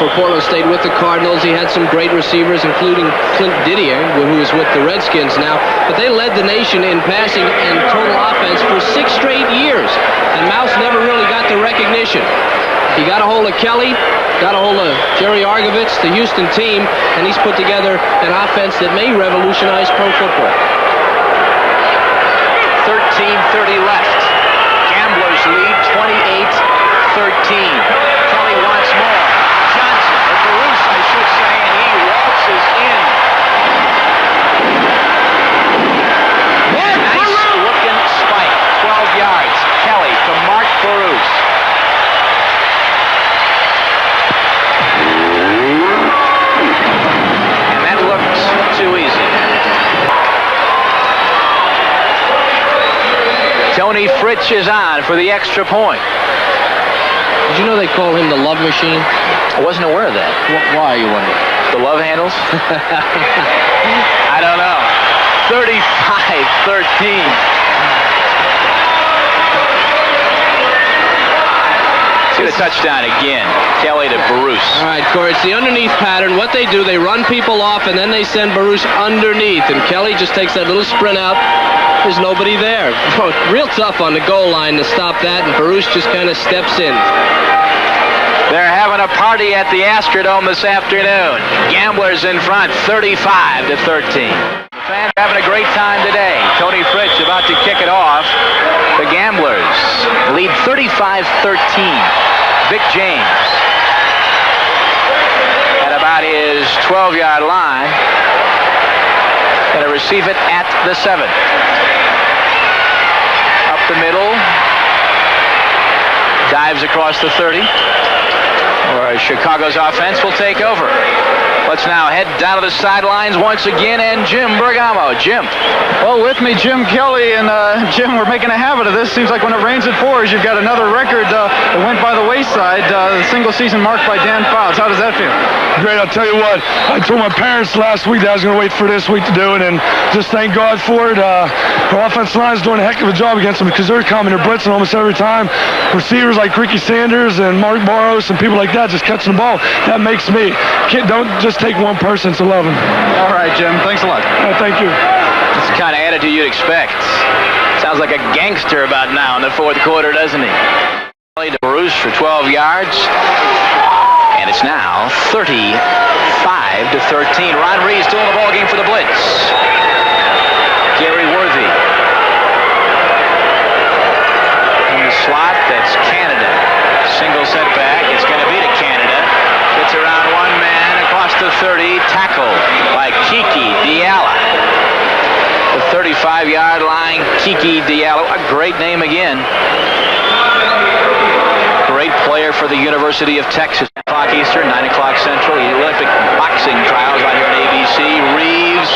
for Portland State with the Cardinals. He had some great receivers, including Clint Didier, who is with the Redskins now. But they led the nation in passing and total offense for 6 straight years. And Mouse never really got the recognition. He got a hold of Kelly, got a hold of Jerry Argovitz, the Houston team, and he's put together an offense that may revolutionize pro football. 13:30 left. Gamblers lead 28-13. Kelly wants more. Johnson, or Bruce, I should say, and he waltzes in. Nice looking spike. 12 yards. Kelly to Mark Bruce. And that looks too easy. Tony Fritsch is on for the extra point. Did you know they call him the love machine? I wasn't aware of that. Why, you wonder? The love handles? I don't know. 35-13. See the touchdown again. Kelly to Bruce. All right, Corey, it's the underneath pattern. What they do, they run people off, and then they send Bruce underneath. And Kelly just takes that little sprint out, there's nobody there. Real tough on the goal line to stop that, and Baruch just kind of steps in. They're having a party at the Astrodome this afternoon. Gamblers in front, 35-13. The fans are having a great time today. Tony Fritsch about to kick it off. The Gamblers lead 35-13. Vic James at about his 12-yard line. Going to receive it at the 7. Up the middle. Dives across the 30. Or Chicago's offense will take over. Let's now head down to the sidelines once again, and Jim Bergamo. Jim. Well, with me, Jim Kelly, and Jim, we're making a habit of this. Seems like when it rains it pours. You've got another record that went by the wayside, the single season mark by Dan Fouts. How does that feel? Great. I'll tell you what, I told my parents last week that I was going to wait for this week to do it, and just thank God for it. Our offensive line is doing a heck of a job against them because they're coming. They're blitzing almost every time. Receivers like Ricky Sanders and Mark Barros and people like that just catching the ball. That makes me. Don't just take one person, it's 11. All right, Jim. Thanks a lot. Thank you. That's the kind of attitude you'd expect. Sounds like a gangster about now in the fourth quarter, doesn't he? To Baruch for 12 yards. And it's now 35-13. Ron Reed still in the ballgame for the Blitz. Gary Worthy. In the slot, that's Canada. Single setback. It's going to be to Canada. Gets around one man across the 30. Tackled by Kiki Diallo. The 35-yard line, Kiki Diallo. A great name again. Great player for the University of Texas. 10 o'clock Eastern, 9 o'clock Central. The Olympic boxing trials out here on ABC. Reeves,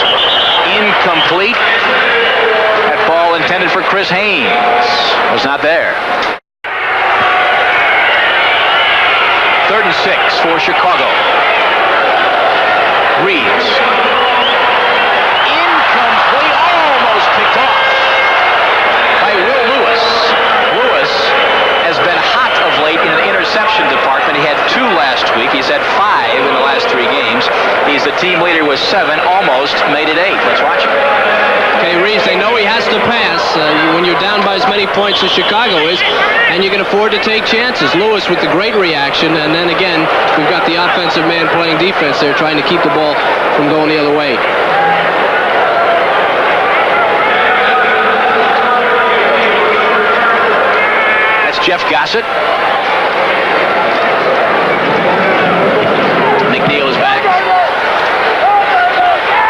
incomplete. That ball intended for Chris Haynes was not there. 3rd and 6 for Chicago. Reeves. Incomplete. Almost picked off by Will Lewis. Lewis has been hot of late in the interception department. He had 2 last week. He's had 5 in the last 3 games. He's the team leader with 7. Almost made it 8. Let's watch it. Okay, Reeves, they know he has to pass when you're down by as many points as Chicago is, and you can afford to take chances. Lewis with the great reaction, and then again, we've got the offensive man playing defense there, trying to keep the ball from going the other way. That's Jeff Gossett. McNeil is back.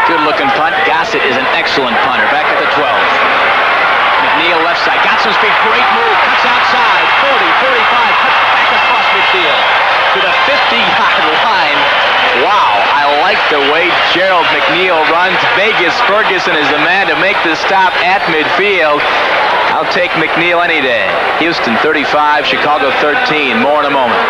Good-looking punt. Gossett is an excellent punter. Back at the 12. McNeil left side. Got some speed. Great move. Cuts outside. 40, 35. Cuts back across midfield to the 50-yard line. Wow. I like the way Gerald McNeil runs. Vegas Ferguson is the man to make the stop at midfield. I'll take McNeil any day. Houston 35, Chicago 13. More in a moment.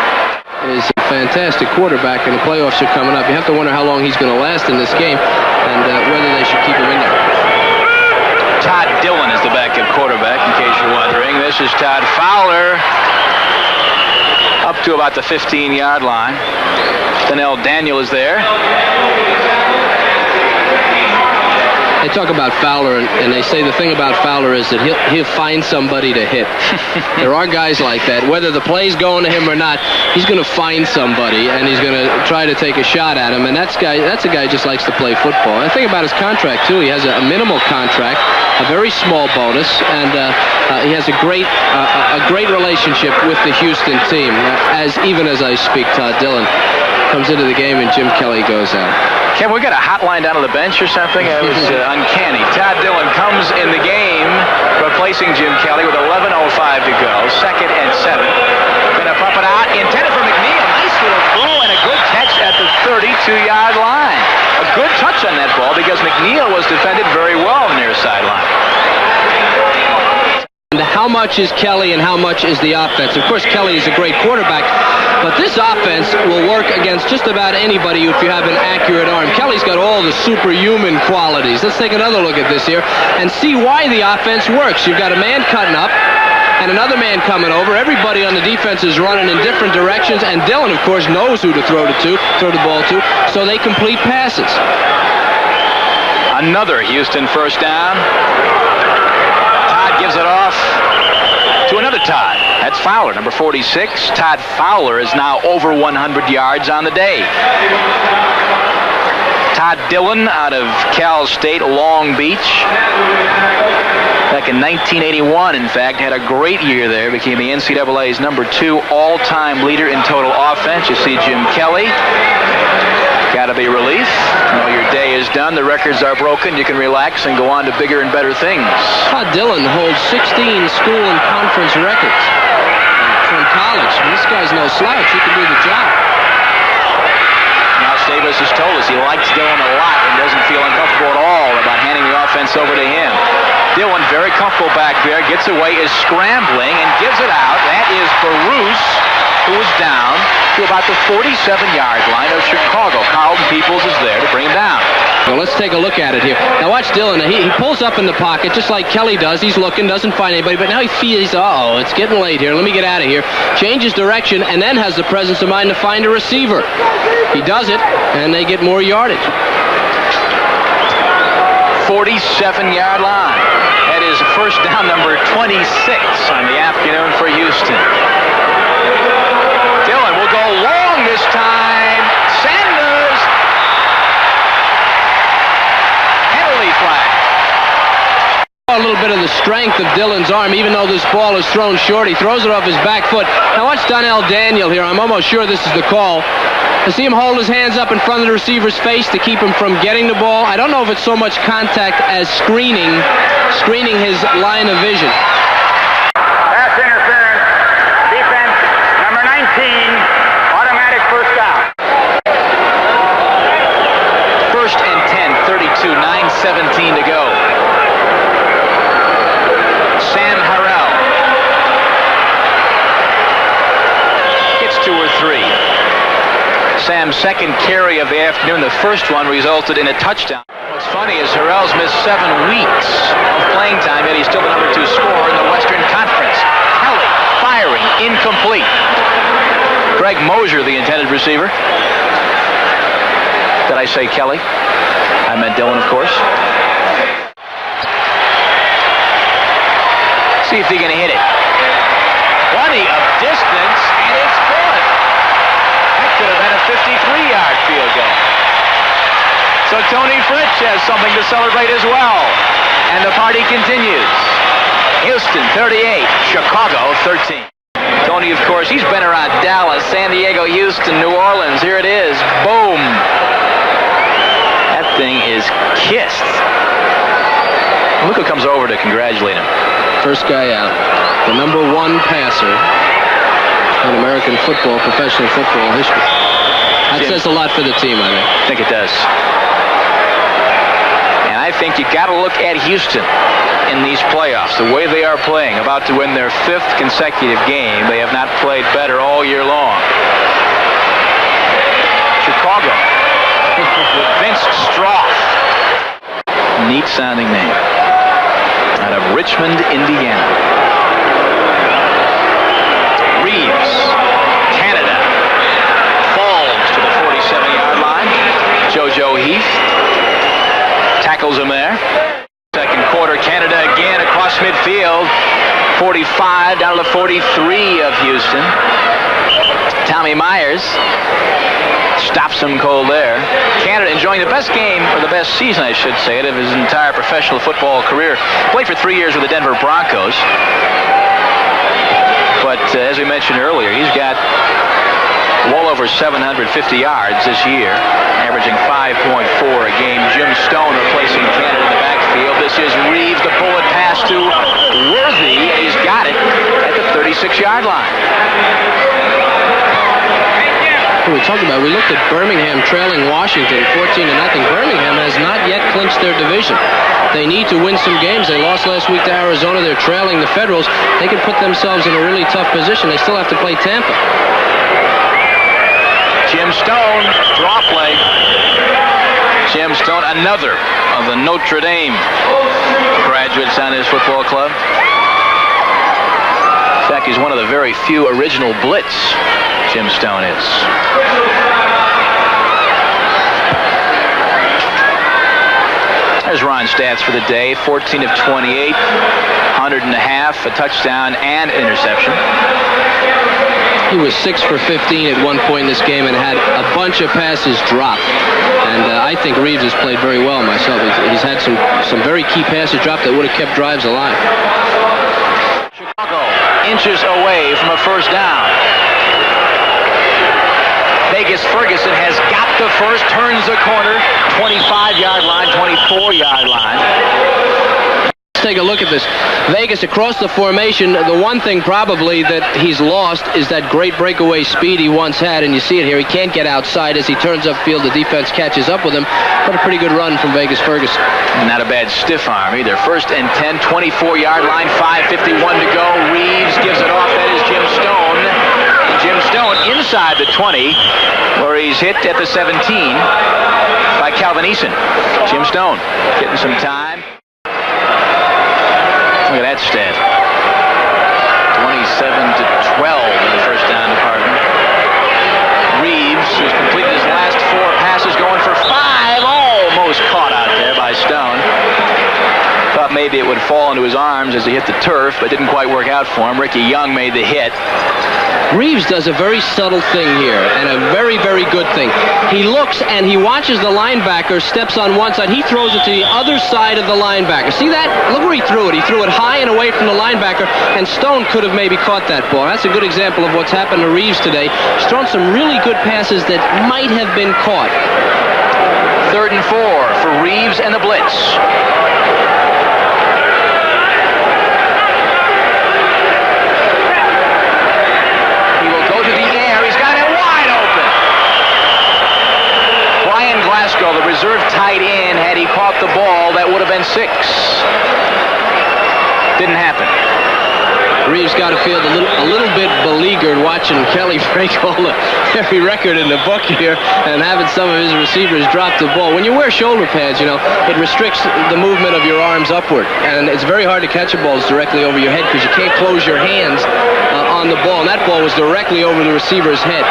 Is a fantastic quarterback, and the playoffs are coming up. You have to wonder how long he's going to last in this game, and whether they should keep him in there. Todd Dillon is the backup quarterback, in case you're wondering. This is Todd Fowler, up to about the 15-yard line. Donnell Daniel is there. They talk about Fowler, and they say the thing about Fowler is that he'll find somebody to hit. There are guys like that. Whether the play's going to him or not, he's going to find somebody, and he's going to try to take a shot at him. And that's a guy who just likes to play football. And the thing about his contract, too, he has a minimal contract, a very small bonus, and he has a great relationship with the Houston team. Even as I speak, Todd Dillon comes into the game, and Jim Kelly goes out. Kevin, we got a hotline down to the bench or something? It was uncanny. Todd Dillon comes in the game, replacing Jim Kelly with 11:05 to go. 2nd and 7. Gonna pump it out. Intended for McNeil. Nice little throw and a good catch at the 32-yard line. A good touch on that ball because McNeil was defended very well near sideline. And how much is Kelly and how much is the offense? Of course, Kelly is a great quarterback, but this offense will work against just about anybody if you have an accurate arm. Kelly's got all the superhuman qualities. Let's take another look at this here and see why the offense works. You've got a man cutting up and another man coming over. Everybody on the defense is running in different directions, and Dillon, of course, knows who to throw the ball to, so they complete passes. Another Houston first down. gives it off to another Todd. That's Fowler, number 46. Todd Fowler is now over 100 yards on the day. Todd Dillon out of Cal State, Long Beach. Back in 1981, in fact, had a great year there. Became the NCAA's number 2 all-time leader in total offense. You see Jim Kelly. Got to be relief. Now your day is done. The records are broken. You can relax and go on to bigger and better things. Todd Dillon holds 16 school and conference records from college. This guy's no slouch. He can do the job. Now Davis has told us he likes Dillon a lot and doesn't feel uncomfortable at all about handing the offense over to him. Dillon very comfortable back there, gets away, is scrambling, and gives it out. That is Bruce, who is down to about the 47-yard line of Chicago. Carlton Peoples is there to bring him down. Well, let's take a look at it here. Now watch Dillon. He pulls up in the pocket just like Kelly does. He's looking, doesn't find anybody, but now he feels, uh-oh, it's getting late here. Let me get out of here. Changes direction and then has the presence of mind to find a receiver. He does it, and they get more yardage. 47-yard line. That is first down number 26 on the afternoon for Houston. Dillon will go long this time. Sanders. Penalty flag. A little bit of the strength of Dillon's arm, even though this ball is thrown short. He throws it off his back foot. Now watch Donnell Daniel here. I'm almost sure this is the call. I see him hold his hands up in front of the receiver's face to keep him from getting the ball. I don't know if it's so much contact as screening his line of vision. Pass interference. Defense, number 19. Automatic first down. First and 10, 32, 9:17 to go. Sam Harrell gets 2 or 3. Sam's second carry of the afternoon. The first one resulted in a touchdown. What's funny is Harrell's missed 7 weeks of playing time, yet he's still the number 2 scorer in the Western Conference. Kelly firing, incomplete. Greg Mosier, the intended receiver. Did I say Kelly? I meant Dillon, of course. See if he can hit it. Plenty of distance, and it's good. That could have been a 53-yard field goal. So Tony Fritsch has something to celebrate as well. And the party continues. Houston 38, Chicago 13. Tony, of course, he's been around Dallas, San Diego, Houston, New Orleans. Here it is. Boom. That thing is kissed. Look who comes over to congratulate him. First guy out. The number 1 passer in American football, professional football history. That says a lot for the team, I think it does. And I think you got to look at Houston in these playoffs, the way they are playing, about to win their 5th consecutive game. They have not played better all year long. Chicago with Vince Stroff. Neat sounding name. Out of Richmond, Indiana. Reeves, Canada, falls to the 47-yard line. JoJo Heath tackles him there. Second quarter, Canada again across midfield. 45 down to the 43 of Houston. Tommy Myers stops him cold there. Canada enjoying the best game, or the best season, I should say, of his entire professional football career. Played for 3 years with the Denver Broncos. But as we mentioned earlier, he's got well over 750 yards this year, averaging 5.4 a game. Jim Stone replacing Canada in the backfield. This is Reeves, the bullet pass to Worthy, and he's got it at the 36-yard line. We talked about, we looked at Birmingham trailing Washington 14-0. Birmingham has not yet clinched their division. They need to win some games. They lost last week to Arizona. They're trailing the Federals. They could put themselves in a really tough position. They still have to play Tampa. Jim Stone, draw play. Jim Stone, another of the Notre Dame graduates on his football club. In fact, he's one of the very few original Blitz, Jim Stone is. There's Ron's stats for the day. 14 of 28, 100.5, a touchdown and interception. He was 6 for 15 at one point in this game and had a bunch of passes dropped. And I think Reeves has played very well myself. He's had some very key passes dropped that would have kept drives alive. Chicago inches away from a first down. Vegas Ferguson has got the first, turns the corner, 25-yard line, 24-yard line. Let's take a look at this. Vegas across the formation. The one thing probably that he's lost is that great breakaway speed he once had, and you see it here. He can't get outside as he turns upfield. The defense catches up with him, but a pretty good run from Vegas Ferguson. Not a bad stiff arm either. First and 10, 24-yard line, 5:51 to go. Reeves gives it off. That is Jim Stone. Jim Stone inside the 20, where he's hit at the 17 by Calvin Eason. Jim Stone getting some time. Look at that stat. 27 to 12 in the first down department. Reeves, who's completed his last 4 passes, going for 5. Almost caught out there by Stone. Thought maybe it would fall into his arms as he hit the turf, but didn't quite work out for him. Ricky Young made the hit. Reeves does a very subtle thing here, and a very, very good thing. He looks and he watches the linebacker, steps on one side. He throws it to the other side of the linebacker. See that? Look where he threw it. He threw it high and away from the linebacker, and Stone could have maybe caught that ball. That's a good example of what's happened to Reeves today. He's thrown some really good passes that might have been caught. 3rd and 4 for Reeves and the Blitz. The reserve tight end, had he caught the ball, that would have been 6. Didn't happen. Reeves got to feel a little bit beleaguered watching Kelly break every record in the book here and having some of his receivers drop the ball. When you wear shoulder pads, you know, it restricts the movement of your arms upward. And it's very hard to catch a ball directly over your head because you can't close your hands on the ball. And that ball was directly over the receiver's head.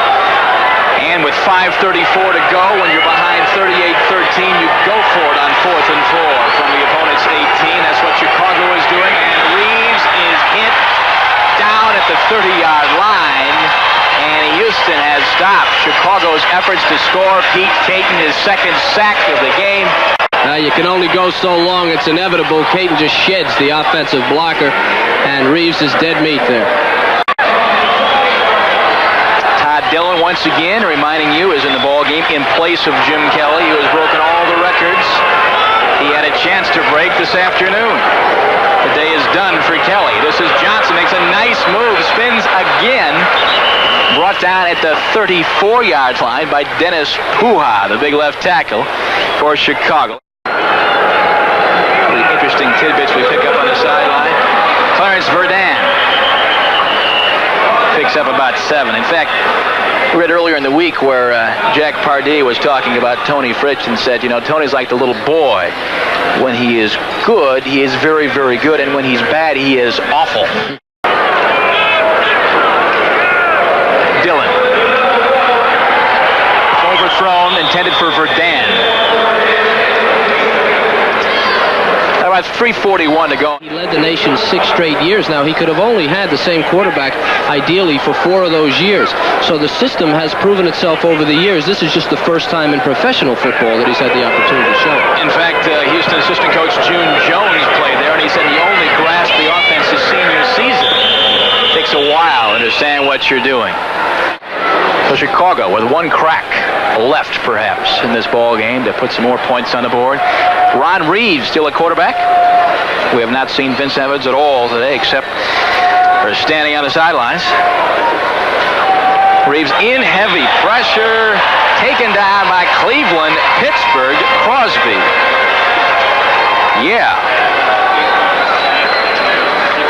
And with 5:34 to go, when you're behind 38-13, you go for it on 4th and 4 from the opponent's 18. That's what Chicago is doing. And Reeves is hit down at the 30-yard line. And Houston has stopped Chicago's efforts to score. Pete Caton, his 2nd sack of the game. You can only go so long. It's inevitable. Caton just sheds the offensive blocker, and Reeves is dead meat there. Dillon, once again, reminding you, is in the ball game in place of Jim Kelly, who has broken all the records he had a chance to break this afternoon. The day is done for Kelly. This is Johnson, makes a nice move, spins again, brought down at the 34-yard line by Dennis Puha, the big left tackle for Chicago. The interesting tidbits we pick up on the sideline. Clarence Verdun picks up about 7. In fact, we read earlier in the week where Jack Pardee was talking about Tony Fritz and said, you know, Tony's like the little boy. When he is good, he is very, very good, and when he's bad, he is awful. Dillon. Overthrown, intended for Verdun. About 3:41 to go. He led the nation 6 straight years. Now, he could have only had the same quarterback, ideally, for 4 of those years. So the system has proven itself over the years. This is just the first time in professional football that he's had the opportunity to show. In fact, Houston assistant coach June Jones played there, and he said he only grasped the offense his senior season. It takes a while to understand what you're doing. So Chicago with 1 crack left, perhaps, in this ball game to put some more points on the board. Ron Reeves still a quarterback. We have not seen Vince Evans at all today, except for standing on the sidelines. Reeves in heavy pressure, taken down by Cleveland, Pittsburgh, Crosby. Yeah.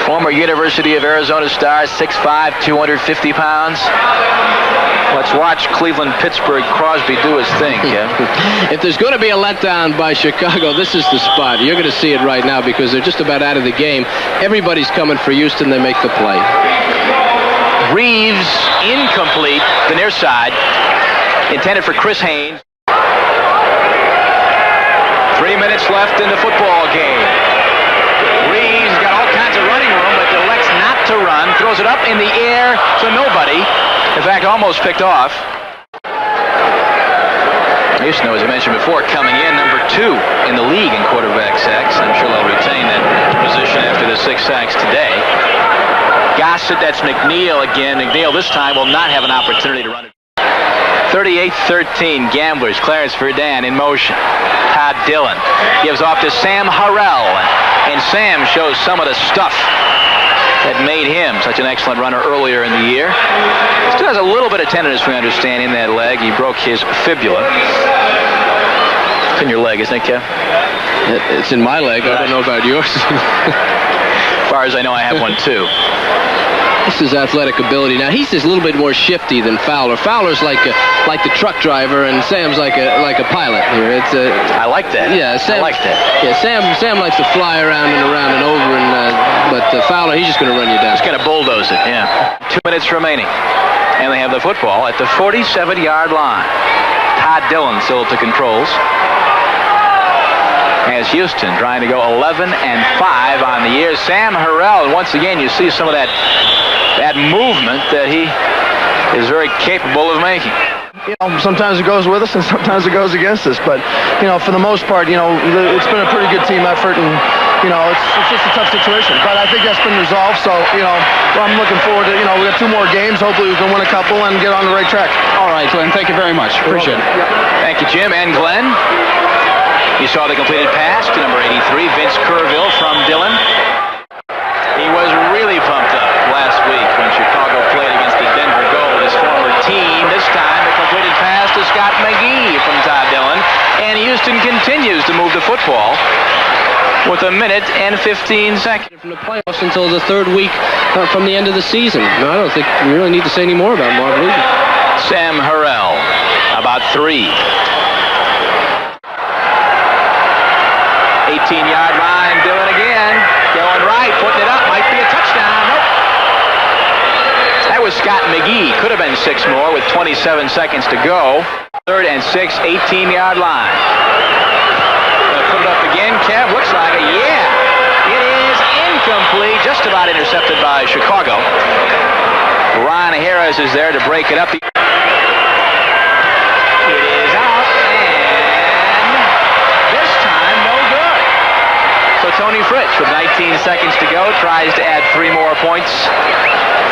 Former University of Arizona star, 6'5", 250 pounds. Let's watch Cleveland-Pittsburgh Crosby do his thing, Kev. If there's going to be a letdown by Chicago, this is the spot. You're going to see it right now because they're just about out of the game. Everybody's coming for Houston. They make the play. Reeves, incomplete, the near side, intended for Chris Haynes. 3 minutes. minutes left in the football game. Reeves got all kinds of running room, but elects not to run. Throws it up in the air to nobody. In fact, almost picked off. Houston, as I mentioned before, coming in number 2 in the league in quarterback sacks. I'm sure they'll retain that position after the 6 sacks today. Gossett, that's McNeil again. McNeil this time will not have an opportunity to run it. 38-13, Gamblers. Clarence Verdun in motion. Todd Dillon gives off to Sam Harrell, and Sam shows some of the stuff that made him such an excellent runner earlier in the year. Still has a little bit of tenderness, we understand, in that leg. He broke his fibula. It's in your leg, isn't it, Kev? It's in my leg. I don't know about yours. As far as I know, I have one too. This is athletic ability. Now he's just a little bit more shifty than Fowler. Fowler's like the truck driver, and Sam's like a pilot here. I like that. Yeah, Sam, I like that. Yeah, Sam likes to fly around and around and over, but Fowler, he's just going to run you down. Just going to bulldoze it. Yeah. 2 minutes remaining, and they have the football at the 47-yard line. Todd Dillon still at the controls. As Houston trying to go 11-5 on the year. Sam Harrell, and once again you see some of that movement that he is very capable of making. Sometimes it goes with us and sometimes it goes against us, but for the most part, it's been a pretty good team effort, and it's just a tough situation. But I think that's been resolved, so I'm looking forward to we got 2 more games. Hopefully we can win a couple and get on the right track. All right, Glenn, thank you very much. Appreciate it. Yep. Thank you, Jim and Glenn. You saw the completed pass to number 83, Vince Kerrville from Dillon. He was really pumped up last week when Chicago played against the Denver Gold, his former team. This time, the completed pass to Scott McGee from Todd Dillon. And Houston continues to move the football with 1 minute and 15 seconds. From the playoffs until the 3rd week from the end of the season. No, I don't think we really need to say any more about Marv Levy. Sam Harrell, about 3. 18-yard line, Dillon again. Going right, putting it up. Might be a touchdown. Nope. That was Scott McGee. Could have been 6 more with 27 seconds to go. 3rd and 6, 18-yard line. Gonna put it up again. Kev, looks like it. Yeah. It is incomplete. Just about intercepted by Chicago. Ron Harris is there to break it up. It is out, and this time no good. So Tony Fritz, with 19 seconds to go, tries to add 3 more points.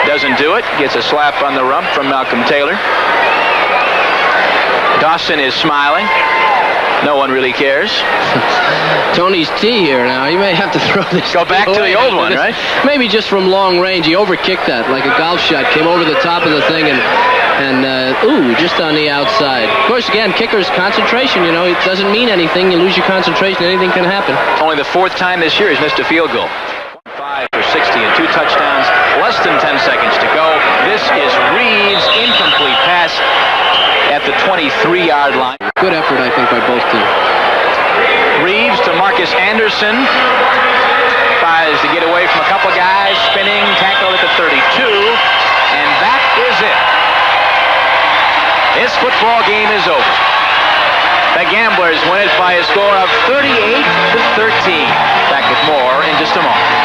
Doesn't do it. Gets a slap on the rump from Malcolm Taylor. Dawson is smiling. No one really cares. Tony's tee here now. He may have to throw this. Go back to the old one, right? Maybe just from long range. He overkicked that like a golf shot. Came over the top of the thing and just on the outside. Of course, again, kickers' concentration. It doesn't mean anything. You lose your concentration, anything can happen. Only the 4th time this year he's missed a field goal. 5 for 60 and 2 touchdowns. Less than 10 seconds to go. This is Reeves' incomplete pass at the 23-yard line. Good effort, I think, by both teams. Reeves to Marcus Anderson. Tries to get away from a couple guys. Spinning, tackled at the 32. And that is it. This football game is over. The Gamblers win it by a score of 38-13. Back with more in just a moment.